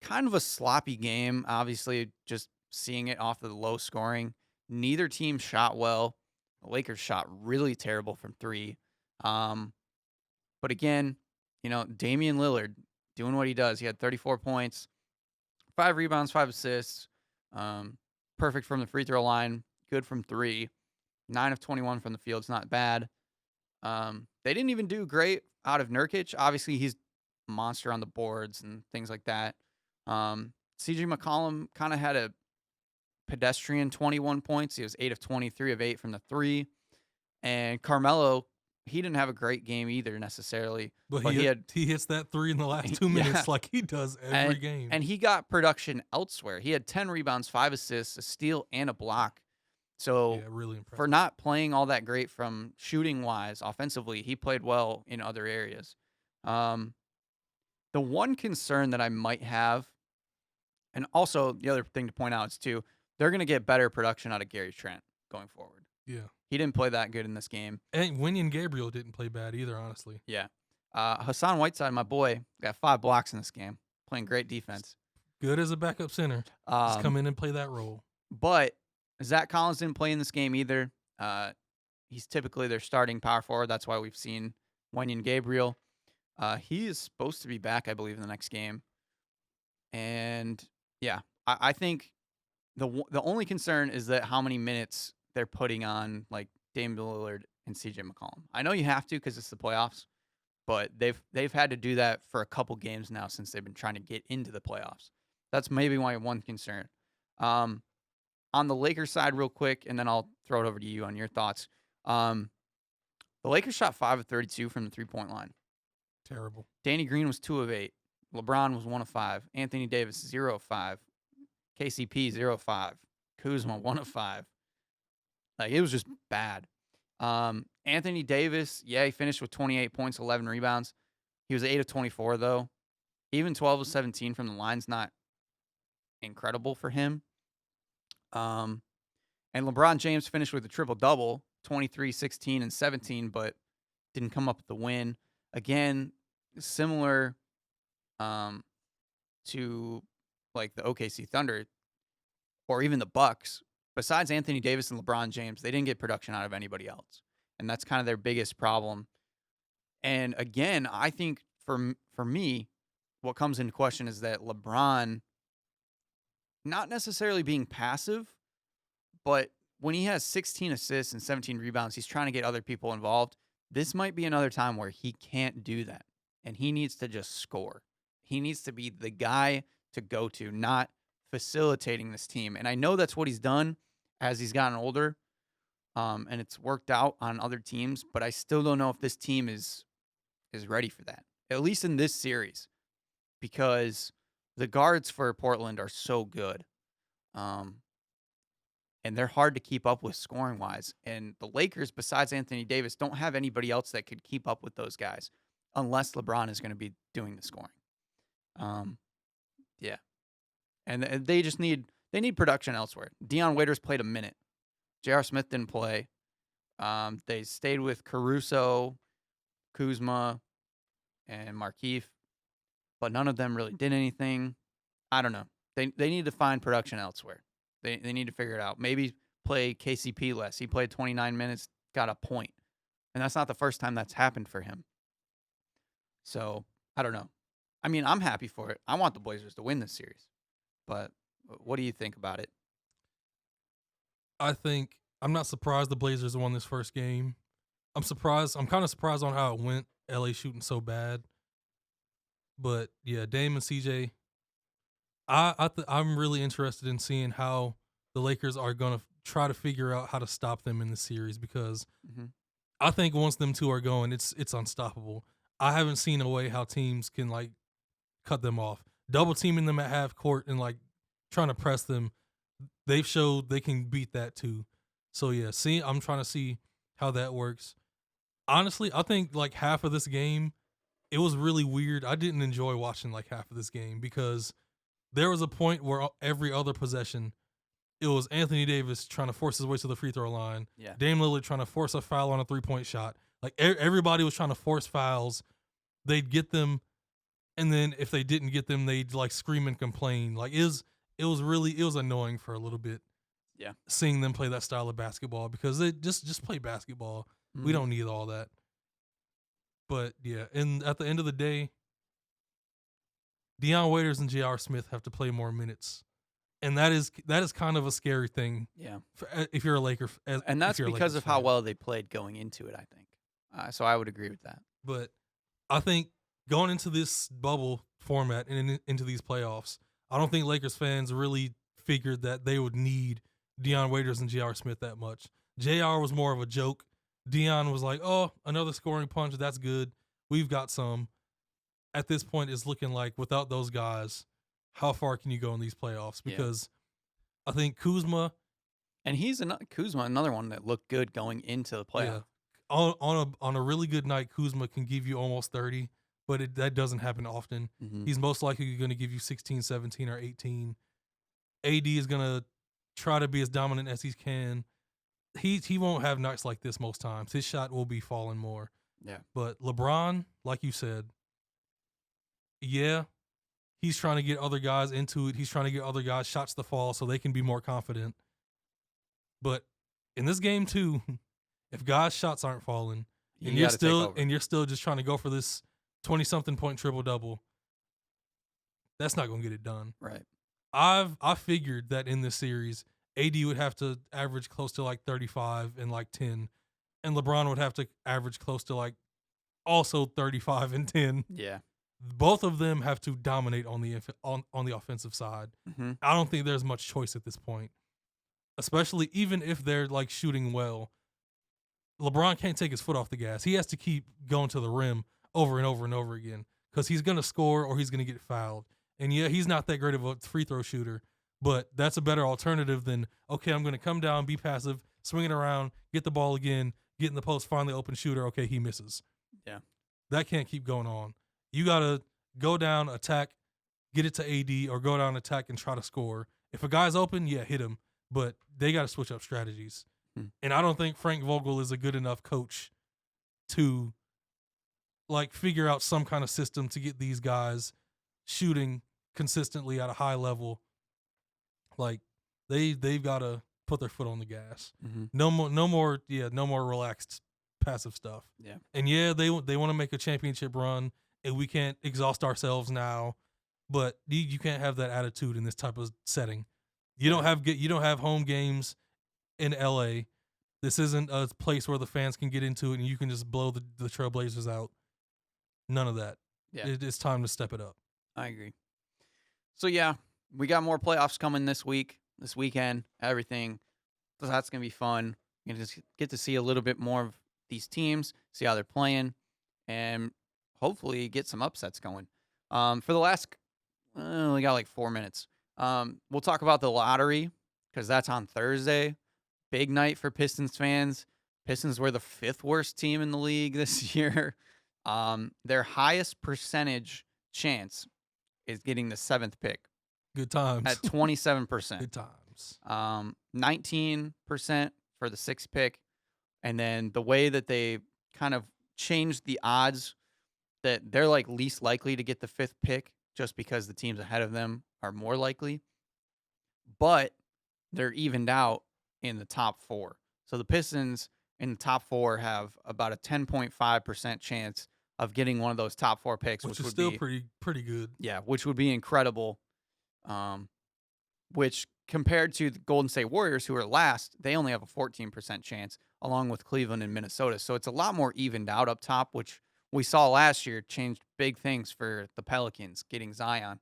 Kind of a sloppy game, obviously, just seeing it off of the low scoring. Neither team shot well. The Lakers shot really terrible from 3. But again, Damian Lillard doing what he does. He had 34 points, 5 rebounds, 5 assists. Perfect from the free throw line. Good from 3. 9 of 21 from the field. It's not bad. They didn't even do great out of Nurkic. Obviously, he's a monster on the boards and things like that. CJ McCollum kind of had a pedestrian 21 points. He was 8 of 23 of 8 from the 3. And Carmelo, he didn't have a great game either necessarily. But he hits that 3 in the last 2 minutes like he does every game. And he got production elsewhere. He had 10 rebounds, 5 assists, a steal, and a block. So yeah, really impressive. For not playing all that great from shooting-wise, offensively, he played well in other areas. The one concern that I might have, and also the other thing to point out is, too, they're going to get better production out of Gary Trent going forward. Yeah. He didn't play that good in this game. And Wenyen Gabriel didn't play bad either, honestly. Yeah. Hassan Whiteside, my boy, got 5 blocks in this game, playing great defense. Good as a backup center. Just come in and play that role. But Zach Collins didn't play in this game either. He's typically their starting power forward. That's why we've seen Wenyen Gabriel. He is supposed to be back, I believe, in the next game. And, yeah, I think the only concern is that how many minutes they're putting on, like, Dame Lillard and CJ McCollum. I know you have to because it's the playoffs, but they've had to do that for a couple games now since they've been trying to get into the playoffs. That's maybe my one concern. On the Lakers side real quick, and then I'll throw it over to you on your thoughts. The Lakers shot 5 of 32 from the three-point line. Terrible. Danny Green was 2 of 8. LeBron was 1 of 5. Anthony Davis, 0 of 5. KCP, 0 of 5. Kuzma, 1 of 5. Like, it was just bad. Anthony Davis, yeah, he finished with 28 points, 11 rebounds. He was 8 of 24, though. Even 12 of 17 from the line's not incredible for him. And LeBron James finished with a triple-double, 23, 16, and 17, but didn't come up with the win. Again, similar to, like, the OKC Thunder or even the Bucks. Besides Anthony Davis and LeBron James, they didn't get production out of anybody else. And that's kind of their biggest problem. And, again, I think for me, what comes into question is that LeBron, not necessarily being passive, but when he has 16 assists and 17 rebounds, he's trying to get other people involved. This might be another time where he can't do that, and he needs to just score. He needs to be the guy to go to, not facilitating this team. And I know that's what he's done as he's gotten older, and it's worked out on other teams, but I still don't know if this team is ready for that, at least in this series, because the guards for Portland are so good. And they're hard to keep up with scoring-wise. And the Lakers, besides Anthony Davis, don't have anybody else that could keep up with those guys unless LeBron is going to be doing the scoring. Yeah. And they just need production elsewhere. Dion Waiters played a minute. J.R. Smith didn't play. They stayed with Caruso, Kuzma, and Markieff, but none of them really did anything. I don't know. They need to find production elsewhere. They need to figure it out. Maybe play KCP less. He played 29 minutes, got a point. And that's not the first time that's happened for him. So, I don't know. I mean, I'm happy for it. I want the Blazers to win this series. But what do you think about it? I think I'm not surprised the Blazers won this first game. I'm surprised. I'm kind of surprised on how it went. LA shooting so bad. But yeah, Dame and CJ. I'm really interested in seeing how the Lakers are going to try to figure out how to stop them in the series, because I think once them two are going, it's unstoppable. I haven't seen a way how teams can like cut them off. Double teaming them at half court and like trying to press them, they've showed they can beat that too. So yeah, I'm trying to see how that works. Honestly, I think like half of this game, it was really weird. I didn't enjoy watching like half of this game because there was a point where every other possession, it was Anthony Davis trying to force his way to the free throw line. Yeah. Dame Lillard trying to force a foul on a 3-point shot. Like everybody was trying to force fouls. They'd get them, and then if they didn't get them, they'd like scream and complain. Like it was annoying for a little bit. Yeah. Seeing them play that style of basketball, because they just play basketball. We don't need all that. But yeah, and at the end of the day, Dion Waiters and J.R. Smith have to play more minutes. And that is kind of a scary thing. Yeah. If you're a Laker, and that's because of how well they played going into it, I think. So I would agree with that. But I think going into this bubble format and into these playoffs, I don't think Lakers fans really figured that they would need Dion Waiters and J.R. Smith that much. J.R. was more of a joke. Dion was like, oh, another scoring punch. That's good. We've got some. At this point, it's looking like without those guys, how far can you go in these playoffs? Because I think Kuzma. And Kuzma, another one that looked good going into the playoff. Yeah. On a really good night, Kuzma can give you almost 30, but that doesn't happen often. He's most likely going to give you 16, 17, or 18. AD is going to try to be as dominant as he can. He won't have nights like this most times. His shot will be falling more. Yeah. But LeBron, like you said, yeah, he's trying to get other guys into it. He's trying to get other guys shots to fall so they can be more confident. But in this game too, if guys' shots aren't falling and you're still just trying to go for this 20-something point triple-double, that's not going to get it done. Right. I figured that in this series, AD would have to average close to like 35 and like 10, and LeBron would have to average close to like also 35 and 10. Yeah. Both of them have to dominate on the offensive side. I don't think there's much choice at this point, especially even if they're like shooting well. LeBron can't take his foot off the gas. He has to keep going to the rim over and over and over again because he's going to score or he's going to get fouled. And yeah, he's not that great of a free throw shooter, but that's a better alternative than, okay, I'm going to come down, be passive, swing it around, get the ball again, get in the post, find the open shooter. Okay, he misses. Yeah. That can't keep going on. You got to go down, attack, get it to AD, or go down, attack, and try to score. If a guy's open, yeah, hit him. But they got to switch up strategies. And I don't think Frank Vogel is a good enough coach to like figure out some kind of system to get these guys shooting consistently at a high level. Like they've got to put their foot on the gas. No more relaxed passive stuff. Yeah. And yeah, they want to make a championship run, and we can't exhaust ourselves now, but you can't have that attitude in this type of setting. You don't have home games in LA. This isn't a place where the fans can get into it and you can just blow the Trailblazers out. None of that. Yeah. It's time to step it up. I agree. So yeah, we got more playoffs coming this weekend, everything. So that's going to be fun. You just get to see a little bit more of these teams, see how they're playing, and hopefully get some upsets going. For the last, we got like 4 minutes. We'll talk about the lottery because that's on Thursday. Big night for Pistons fans. Pistons were the 5th worst team in the league this year. Their highest percentage chance is getting the 7th pick. Good times. at 27%. Good times. 19% for the 6th pick. And then the way that they kind of changed the odds that they're like least likely to get the 5th pick just because the teams ahead of them are more likely. But they're evened out in the top 4. So the Pistons in the top 4 have about a 10.5% chance of getting one of those top 4 picks, Which is would still be pretty good. yeah, which would be incredible. Which compared to the Golden State Warriors, who are last, they only have a 14% chance, along with Cleveland and Minnesota. So it's a lot more evened out up top, which we saw last year changed big things for the Pelicans getting Zion.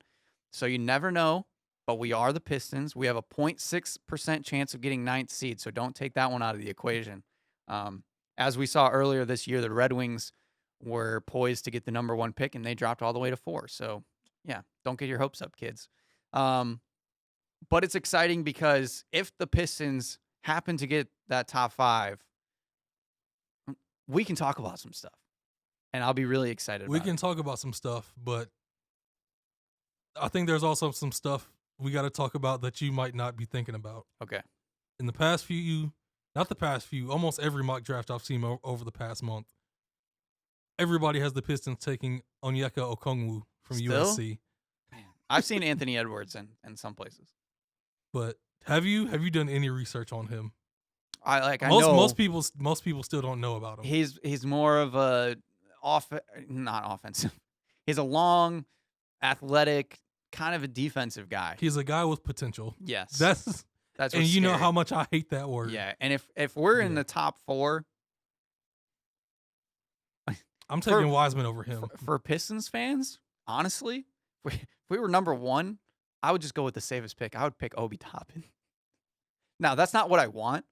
So you never know, but we are the Pistons. We have a 0.6% chance of getting 9th seed, so don't take that one out of the equation. As we saw earlier this year, the Red Wings were poised to get the number 1 pick, and they dropped all the way to 4. So, yeah, don't get your hopes up, kids. But it's exciting because if the Pistons happen to get that top 5, we can talk about some stuff. And I'll be really excited We about can it. talk about some stuff, but I think there's also some stuff we got to talk about that you might not be thinking about. Okay. In the past few, almost every mock draft I've seen over the past month, everybody has the Pistons taking Onyeka Okongwu from Still? USC. Man, I've seen Anthony Edwards in some places. But have you done any research on him? I know Most people still don't know about him. he's more of a not offensive. He's a long, athletic, kind of a defensive guy. He's a guy with potential. Yes. That's what's and you know scary. how much I hate that word. Yeah, and if we're in Yeah. the top 4, I'm taking Wiseman over him. for Pistons fans, honestly, if we were number 1, I would just go with the safest pick. I would pick Obi Toppin. Now, that's not what I want,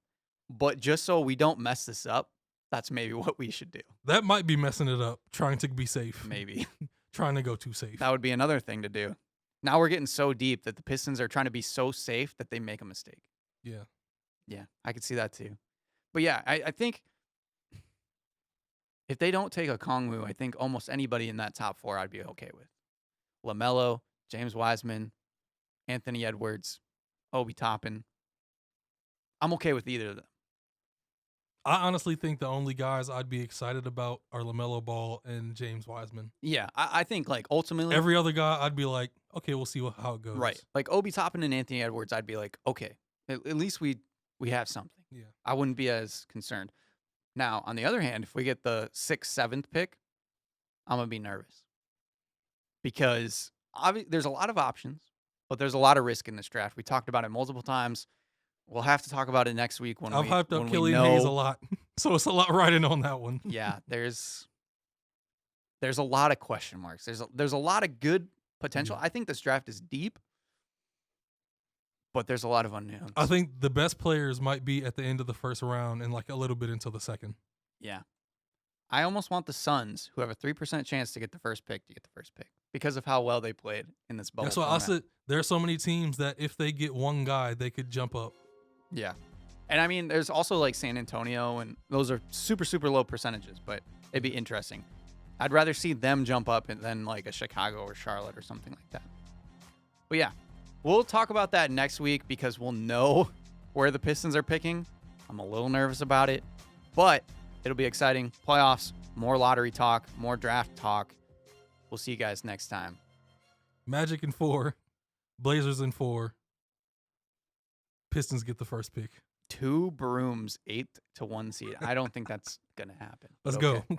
but just so we don't mess this up, that's maybe what we should do. That might be messing it up, trying to be safe. Maybe. Trying to go too safe. That would be another thing to do. Now we're getting so deep that the Pistons are trying to be so safe that they make a mistake. Yeah. Yeah, I could see that too. But yeah, I think if they don't take a Kongwu, I think almost anybody in that top 4 I'd be okay with. LaMelo, James Wiseman, Anthony Edwards, Obi Toppin. I'm okay with either of them. I honestly think the only guys I'd be excited about are LaMelo Ball and James Wiseman. Yeah, I think like ultimately Every other guy, I'd be like, okay, we'll see how it goes. right. Like Obi Toppin and Anthony Edwards, I'd be like, okay, at least we have something. Yeah. I wouldn't be as concerned. Now, on the other hand, if we get the 6th, 7th pick, I'm going to be nervous. Because there's a lot of options, but there's a lot of risk in this draft. We talked about it multiple times. We'll have to talk about it next week when I've hyped up Killian Hayes a lot, so it's a lot riding on that one. Yeah, there's a lot of question marks. There's a lot of good potential. I think this draft is deep, but there's a lot of unknowns. I think the best players might be at the end of the first round and like a little bit until the second. Yeah. I almost want the Suns, who have a 3% chance to get the first pick, to get the first pick because of how well they played in this bubble. That's why I said there are so many teams that if they get one guy, they could jump up. Yeah. And I mean, there's also like San Antonio, and those are super, super low percentages, but it'd be interesting. I'd rather see them jump up than like a Chicago or Charlotte or something like that. But yeah, we'll talk about that next week because we'll know where the Pistons are picking. I'm a little nervous about it, but it'll be exciting. Playoffs, more lottery talk, more draft talk. We'll see you guys next time. Magic in 4, Blazers in 4. Pistons get the first pick. 2 brooms, 8 to 1 seed. I don't think that's going to happen. Let's Okay. go.